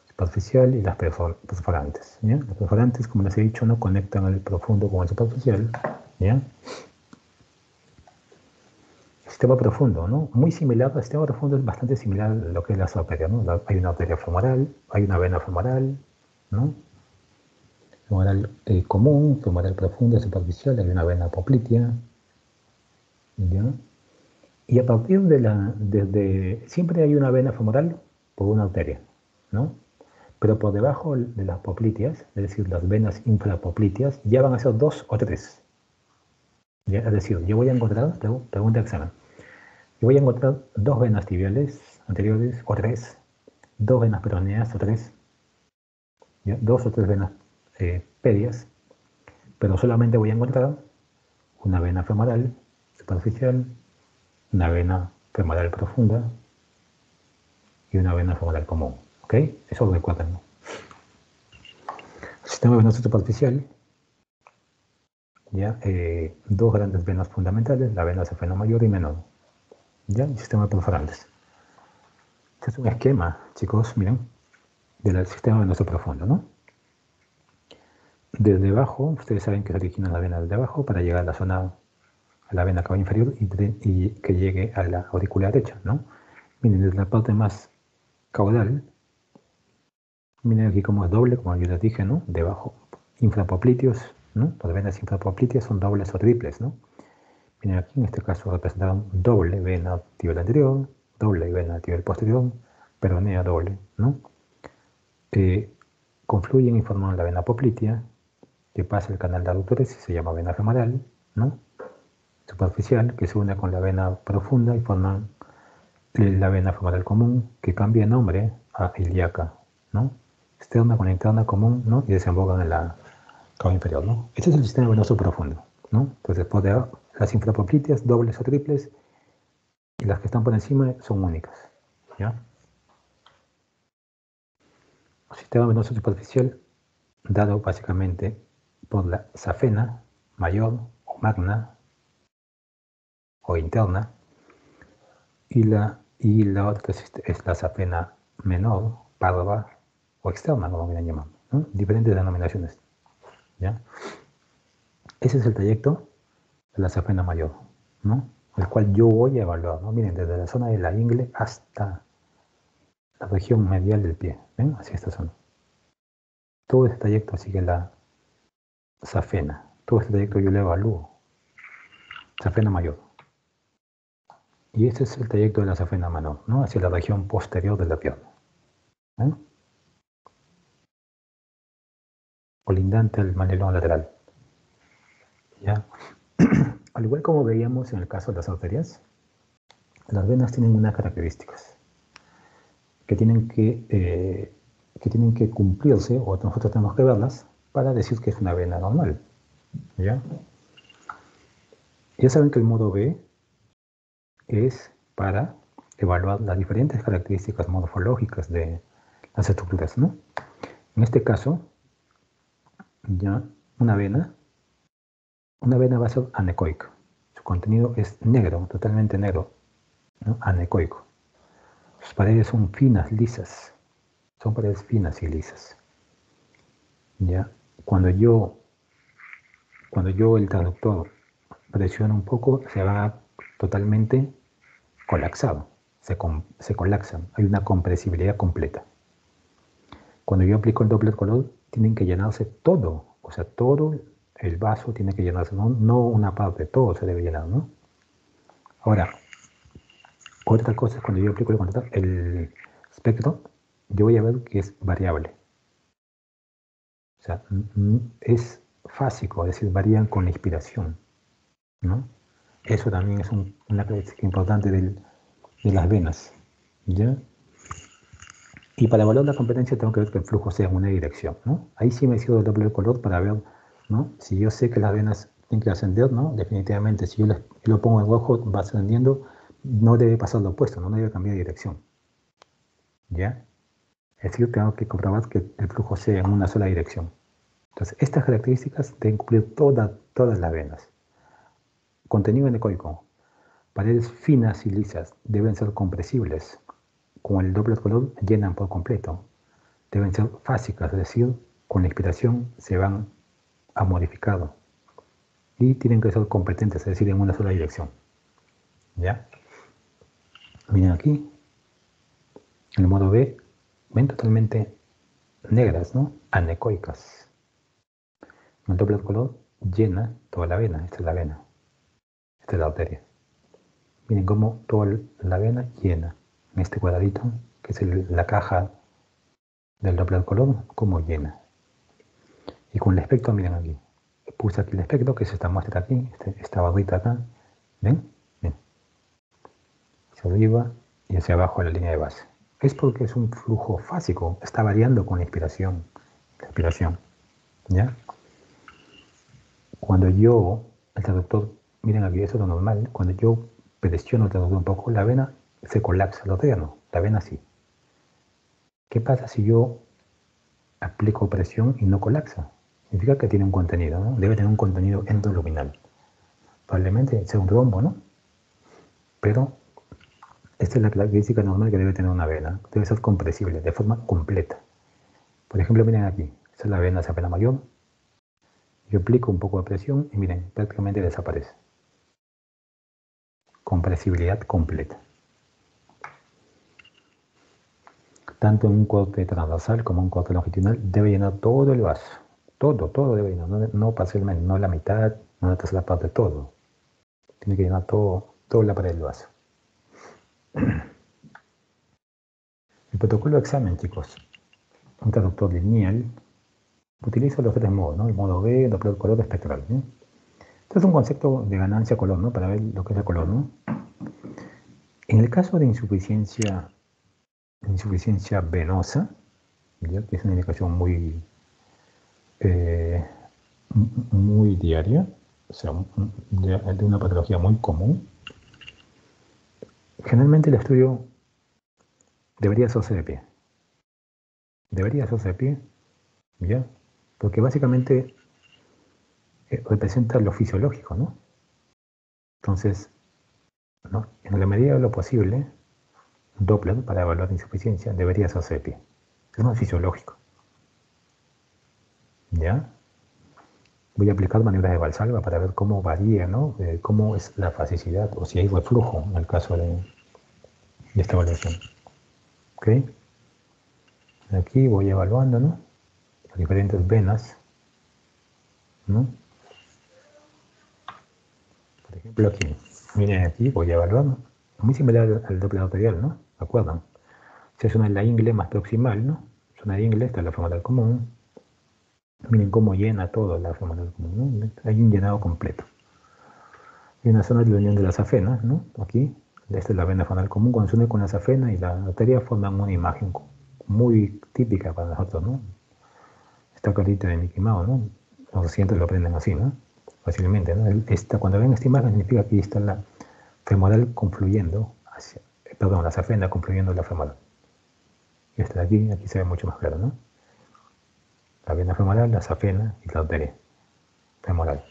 superficial y las perforantes, ¿ya? Las perforantes, como les he dicho, no conectan el profundo con el superficial, ¿ya? El sistema profundo, ¿no? Muy similar, el sistema profundo es bastante similar a lo que es la arteria, ¿no? Hay una arteria femoral, hay una vena femoral, ¿no? Femoral común, femoral profunda, superficial, hay una vena poplitea, ¿ya? Y a partir siempre hay una vena femoral por una arteria, ¿no? Pero por debajo de las popliteas, es decir, las venas infrapopliteas, ya van a ser 2 o 3. ¿Ya? Es decir, yo voy a encontrar, pregunta de examen, yo voy a encontrar 2 venas tibiales anteriores o 3, 2 venas peroneas o 3, ¿ya? 2 o 3 venas pedias, pero solamente voy a encontrar una vena femoral superficial, una vena femoral profunda y una vena femoral común. ¿Ok? Eso lo recuerdan, ¿no? El sistema venoso superficial, ¿ya? 2 grandes venas fundamentales, la vena safeno mayor y menor, ¿ya? El sistema perforantes. Este es un esquema, chicos, miren, del sistema venoso profundo, ¿no? Desde abajo, ustedes saben que se origina la vena desde abajo para llegar a la zona, a la vena cava inferior y que llegue a la aurícula derecha, ¿no? Miren, desde la parte más caudal, miren aquí cómo es doble, como yo les dije, ¿no? Debajo, infrapopliteos, ¿no? Las venas infrapopliteas son dobles o triples, ¿no? Miren aquí, en este caso representaron doble vena tibial anterior, doble vena tibial posterior, peronea doble, ¿no? Confluyen y forman la vena poplitea, que pasa el canal de aductores y se llama vena femoral, ¿no? Superficial, que se une con la vena profunda y forman la vena femoral común, que cambia de nombre a ilíaca, ¿no? Externa con interna común, ¿no? Y desembocan en la cava inferior, ¿no? Este es el sistema venoso profundo, ¿no? Entonces, por debajo, las infrapopliteas, dobles o triples, y las que están por encima son únicas, ¿ya? El sistema venoso superficial, dado básicamente por la safena mayor o magna o interna, y la otra es la safena menor, parva o externa, como quieran llamar, ¿no? Diferentes denominaciones, ¿ya? Ese es el trayecto de la safena mayor, ¿no? El cual yo voy a evaluar, ¿no? Miren, desde la zona de la ingle hasta la región medial del pie, ¿ven? Hacia esta zona. todo este trayecto sigue la safena. Todo este trayecto yo lo evalúo. Safena mayor. Y este es el trayecto de la safena menor, ¿no? Hacia la región posterior de la pierna. ¿Eh? Colindante al manilón lateral. ¿Ya? Al igual como veíamos en el caso de las arterias, las venas tienen unas características que tienen que cumplirse, o nosotros tenemos que verlas, para decir que es una vena normal. ¿Ya? Ya saben que el modo B es para evaluar las diferentes características morfológicas de las estructuras, ¿no? En este caso, ya una vena va a ser anecoica. Su contenido es negro, totalmente negro, ¿no? Anecoico. Sus paredes son finas, lisas. Son paredes finas y lisas. ¿Ya? Cuando yo el traductor presiona un poco, se va totalmente colapsado. Se colapsan. Hay una compresibilidad completa. Cuando yo aplico el Doppler color, tienen que llenarse todo. O sea, todo el vaso tiene que llenarse. No una parte, todo se debe llenar, ¿no? Ahora, otra cosa es cuando yo aplico el espectro, yo voy a ver que es variable. O sea, es fásico, es decir, varían con la inspiración, ¿no? Eso también es una característica importante de las venas, ¿ya? Y para evaluar la competencia tengo que ver que el flujo sea en una dirección, ¿no? Ahí sí me sirve el doble color para ver, ¿no? Si yo sé que las venas tienen que ascender, ¿no? Definitivamente, si yo lo pongo en rojo, va ascendiendo, no debe pasar lo opuesto, no debe cambiar de dirección, ¿ya? Es decir, tengo que comprobar que el flujo sea en una sola dirección. Entonces, estas características deben cumplir todas las venas. Contenido anecoico. Paredes finas y lisas deben ser compresibles. Con el doble color llenan por completo. Deben ser fásicas, es decir, con la inspiración se van a modificar. Y tienen que ser competentes, es decir, en una sola dirección. ¿Ya? Miren aquí, en el modo B, ven totalmente negras, ¿no? Anecoicas. El doble color llena toda la vena. Esta es la vena. Esta es la arteria. Miren cómo toda la vena llena. En este cuadradito, que es la caja del Doppler color, cómo llena. Y con el espectro, miren aquí. Puse aquí el espectro, que es esta muestra aquí, esta barrita acá. ¿Ven? Ven. Hacia arriba y hacia abajo la línea de base. Es porque es un flujo fásico. Está variando con la inspiración. La expiración. ¿Ya? Cuando yo, el traductor, miren aquí, eso es lo normal. Cuando yo presiono el traductor un poco, la vena se colapsa. La arteria no, la vena sí. ¿Qué pasa si yo aplico presión y no colapsa? Significa que tiene un contenido, ¿no? Debe tener un contenido endoluminal. Probablemente sea un trombo, ¿no? Pero esta es la característica normal que debe tener una vena. Debe ser compresible, de forma completa. Por ejemplo, miren aquí. Esta es la vena mayor. Yo aplico un poco de presión y miren, prácticamente desaparece. Compresibilidad completa. Tanto en un corte transversal como en un corte longitudinal debe llenar todo el vaso. Todo debe llenar. No parcialmente, no la mitad, no la tercera parte, todo. Tiene que llenar toda la pared del vaso. El protocolo de examen, chicos. Un traductor lineal. Utilizo los tres modos, ¿no? El modo B, Doppler color espectral. ¿Sí? Este es un concepto de ganancia color, ¿no? Para ver lo que es el color, ¿no? En el caso de insuficiencia venosa, ¿ya? Que es una indicación muy diaria, o sea, de una patología muy común, generalmente el estudio debería hacerse de pie. Debería hacerse de pie, ¿ya? Porque básicamente representa lo fisiológico, ¿no? Entonces, ¿no? En la medida de lo posible, Doppler, para evaluar insuficiencia, debería hacerse de pie. Es más fisiológico. ¿Ya? Voy a aplicar maniobras de Valsalva para ver cómo varía, ¿no? Cómo es la fasicidad o si hay reflujo en el caso de esta evaluación. ¿Ok? Aquí voy evaluando, ¿no? las diferentes venas, ¿no? Por ejemplo, aquí, miren aquí, voy a evaluar, muy similar al Doppler arterial, ¿no? ¿Acuerdan? Esta es una de la ingle más proximal, ¿no? Es una ingle, esta es la femoral común. Miren cómo llena todo la femoral común, ¿no? Hay un llenado completo. Hay una zona de la unión de las afenas, ¿no? Aquí, esta es la vena femoral común, cuando se une con la safena y la arteria forman una imagen muy típica para nosotros, ¿no? Esta carita de Mickey Mouse, ¿no? Los pacientes lo aprenden así, ¿no? Fácilmente, ¿no? Cuando ven esta imagen significa que aquí está la femoral confluyendo hacia, perdón, la safena confluyendo en la femoral. Y esta de aquí se ve mucho más claro, ¿no? La vena femoral, la safena y la arteria femoral.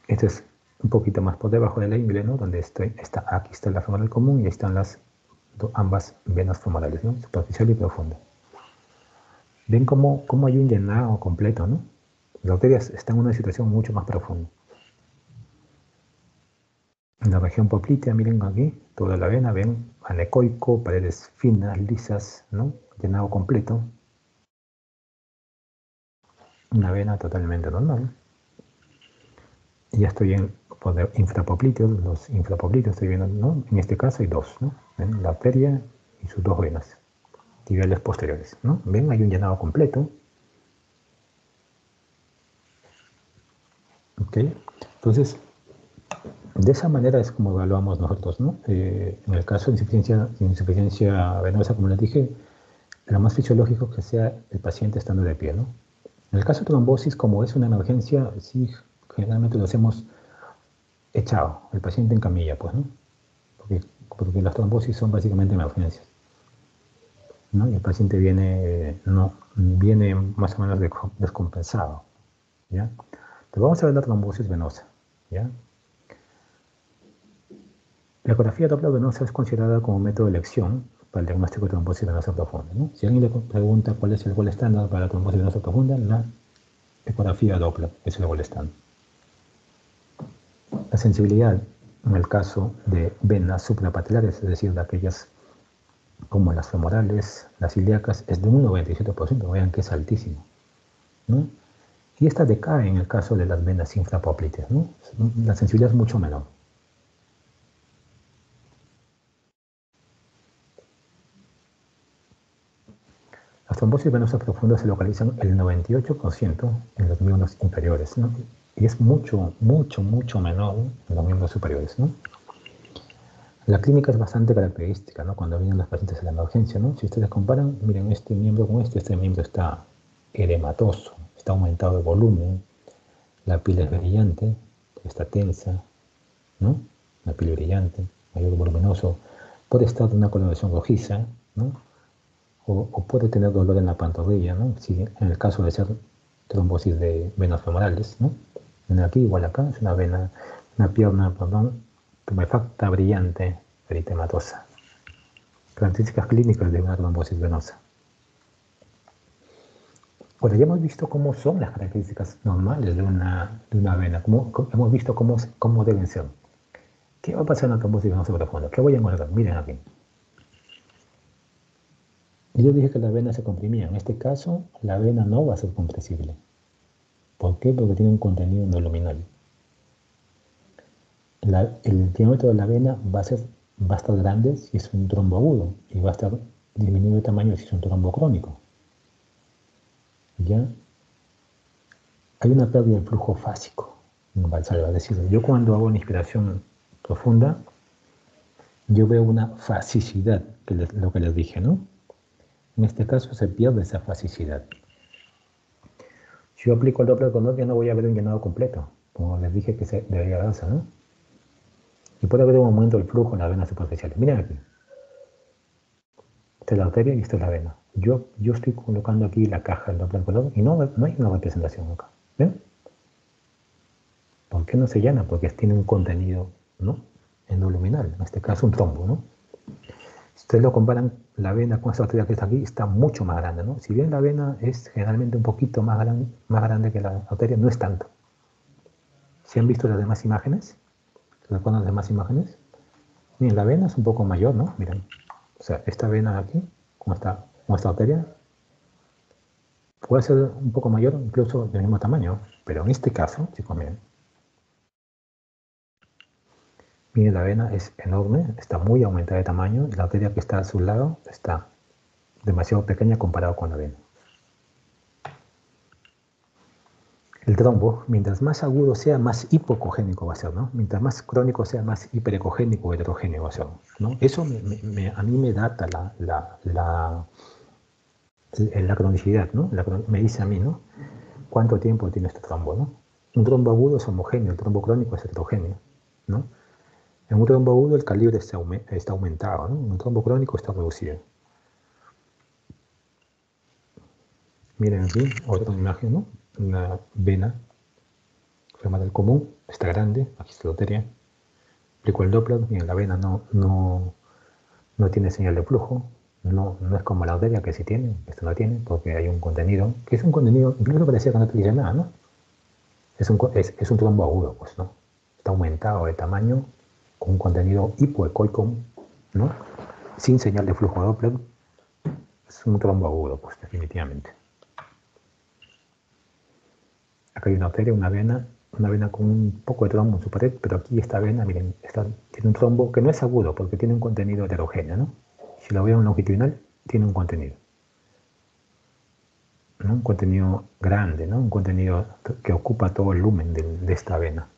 Este es un poquito más por debajo de la ingle, ¿no? Donde aquí está la femoral común y ahí están ambas venas femorales, ¿no? Superficial y profunda. Ven cómo hay un llenado completo, ¿no? La arteria está en una situación mucho más profunda. En la región poplitea, miren aquí, toda la vena, ven anecoico, paredes finas, lisas, ¿no? Llenado completo. Una vena totalmente normal. Y ya estoy en infrapopliteos, los infrapopliteos estoy viendo, ¿no? En este caso hay dos, ¿no? ¿Ven? La arteria y sus dos venas tibiales posteriores, ¿no? Ven, hay un llenado completo. ¿Ok? Entonces, de esa manera es como evaluamos nosotros, ¿no? En el caso de insuficiencia venosa, como les dije, lo más fisiológico es que sea el paciente estando de pie, ¿no? En el caso de trombosis, como es una emergencia, sí, generalmente lo hacemos echado, el paciente en camilla, pues, ¿no? Porque las trombosis son básicamente emergencias, ¿no? Y el paciente viene más o menos descompensado, ¿ya? Entonces vamos a ver la trombosis venosa, ¿ya? La ecografía Doppler venosa es considerada como método de elección para el diagnóstico de trombosis venosa profunda, ¿no? Si alguien le pregunta cuál es el gol estándar para la trombosis venosa profunda, la ecografía Doppler es el gol estándar. La sensibilidad en el caso de venas suprapatellares, es decir, de aquellas como las femorales, las ilíacas, es de un 97%, vean que es altísimo, ¿no? Y esta decae en el caso de las venas infrapopléteas, ¿no? La sensibilidad es mucho menor. Las trombosis venosas profundas se localizan el 98% en los miembros inferiores, ¿no? Y es mucho, mucho, mucho menor en los miembros superiores, ¿no? La clínica es bastante característica, ¿no? Cuando vienen los pacientes a la emergencia, ¿no? Si ustedes comparan, miren este miembro con este miembro está edematoso, está aumentado el volumen, la piel es brillante, está tensa, ¿no? La piel brillante, mayor voluminoso, puede estar de una coloración rojiza, ¿no? O puede tener dolor en la pantorrilla, ¿no? Si en el caso de ser trombosis de venas femorales, ¿no? Aquí igual acá es una pierna, perdón, tumefacta, brillante, eritematosa. Características clínicas de una trombosis venosa. Bueno, ya hemos visto cómo son las características normales de una vena, hemos visto cómo deben ser. ¿Qué va a pasar en la trombosis venosa profunda? ¿Qué voy a encontrar? Miren aquí. Yo dije que la vena se comprimía. En este caso, la vena no va a ser compresible. ¿Por qué? Porque tiene un contenido endoluminal. El diámetro de la vena va a estar grande si es un trombo agudo y va a estar disminuido de tamaño si es un trombo crónico. ¿Ya? Hay una pérdida del flujo fásico en Valsalva. Es decir, yo cuando hago una inspiración profunda, yo veo una fasicidad, lo que les dije, ¿no? En este caso se pierde esa fasicidad. Si yo aplico el Doppler con Doppler, no voy a ver un llenado completo, como les dije que debería darse, ¿no? Y puede haber un aumento del flujo en las venas superficiales. Miren aquí. Esta es la arteria y esta es la vena. Yo estoy colocando aquí la caja del Doppler color y no hay una representación acá. ¿Ven? ¿Por qué no se llena? Porque tiene un contenido, ¿no? Endoluminal, en este caso un trombo, ¿no? Si ustedes lo comparan, la vena con esta arteria que está aquí está mucho más grande, ¿no? Si bien la vena es generalmente un poquito más grande que la arteria, no es tanto. ¿Se han visto las demás imágenes? ¿Se recuerdan las demás imágenes? Miren, la vena es un poco mayor, ¿no? Miren. O sea, esta vena de aquí, con esta arteria, puede ser un poco mayor, incluso del mismo tamaño, pero en este caso, chicos, miren. Miren, la vena es enorme, está muy aumentada de tamaño, y la arteria que está a su lado está demasiado pequeña comparado con la vena. El trombo, mientras más agudo sea, más hipocogénico va a ser, ¿no? Mientras más crónico sea, más hiperecogénico o heterogéneo va a ser, ¿no? Eso a mí me data la cronicidad, ¿no? Me dice a mí, ¿no? ¿Cuánto tiempo tiene este trombo, no? Un trombo agudo es homogéneo, el trombo crónico es heterogéneo, ¿no? En un trombo agudo el calibre está aumentado, ¿no? En un trombo crónico está reducido. Miren aquí, otra imagen, ¿no? Una vena femoral común, está grande, aquí está la arteria. Aplico el Doppler y en la vena no tiene señal de flujo. No es como la arteria que sí tiene, esto no tiene, porque hay un contenido, que es un contenido, incluso parecía que no te dice nada, ¿no? Es un trombo agudo, pues, ¿no? Está aumentado de tamaño, con un contenido hipoecoico, ¿no? Sin señal de flujo Doppler. Es un trombo agudo, pues, definitivamente. Acá hay una arteria, una vena con un poco de trombo en su pared, pero aquí esta vena, miren, tiene un trombo que no es agudo porque tiene un contenido heterogéneo, ¿no? Si lo veo en longitudinal, tiene un contenido, ¿no? Un contenido grande, ¿no? Un contenido que ocupa todo el lumen de esta vena.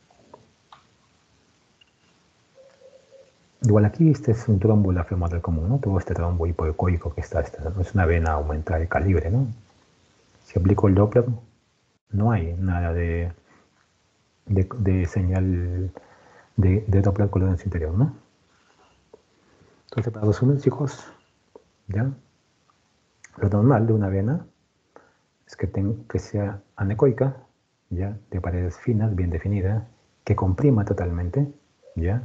Igual aquí este es un trombo la femoral común, ¿no? Todo este trombo hipoecoico que está, no es una vena aumentada de calibre, ¿no? Si aplico el Doppler, no hay nada de señal de Doppler color en su interior, ¿no? Entonces, para resumir, chicos, ¿ya? Lo normal de una vena es que sea anecoica, ¿ya? De paredes finas, bien definidas, que comprima totalmente, ¿ya?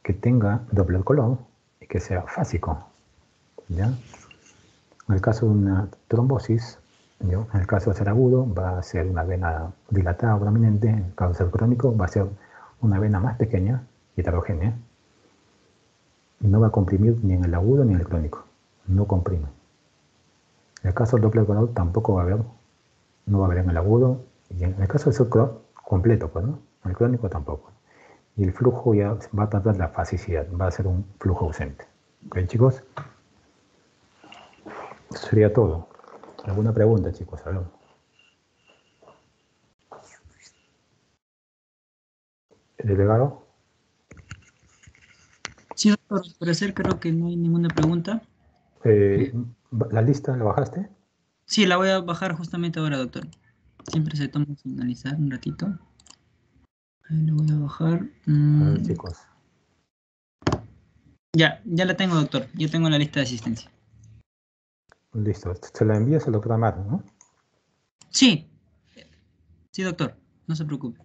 Que tenga Doppler color y que sea fásico, ¿ya? En el caso de una trombosis, ¿ya? En el caso de ser agudo, va a ser una vena dilatada o prominente. En el caso de ser crónico, va a ser una vena más pequeña y heterogénea. No va a comprimir ni en el agudo ni en el crónico. No comprime. En el caso del Doppler color tampoco va a haber. No va a haber en el agudo. Y en el caso del ser completo, pues, ¿no? En el crónico tampoco. Y el flujo ya va a tratar la fasicidad. Va a ser un flujo ausente. ¿Ok, chicos? Eso sería todo. ¿Alguna pregunta, chicos? A ver. ¿El delegado? Sí, doctor, al parecer creo que no hay ninguna pregunta. ¿La lista la bajaste? Sí, la voy a bajar justamente ahora, doctor. Siempre se toma sin analizar un ratito. Ahí lo voy a bajar. A ver, chicos. Ya la tengo, doctor. Ya tengo la lista de asistencia. Listo. Se la envías al doctor Amar, ¿no? Sí, sí, doctor. No se preocupe.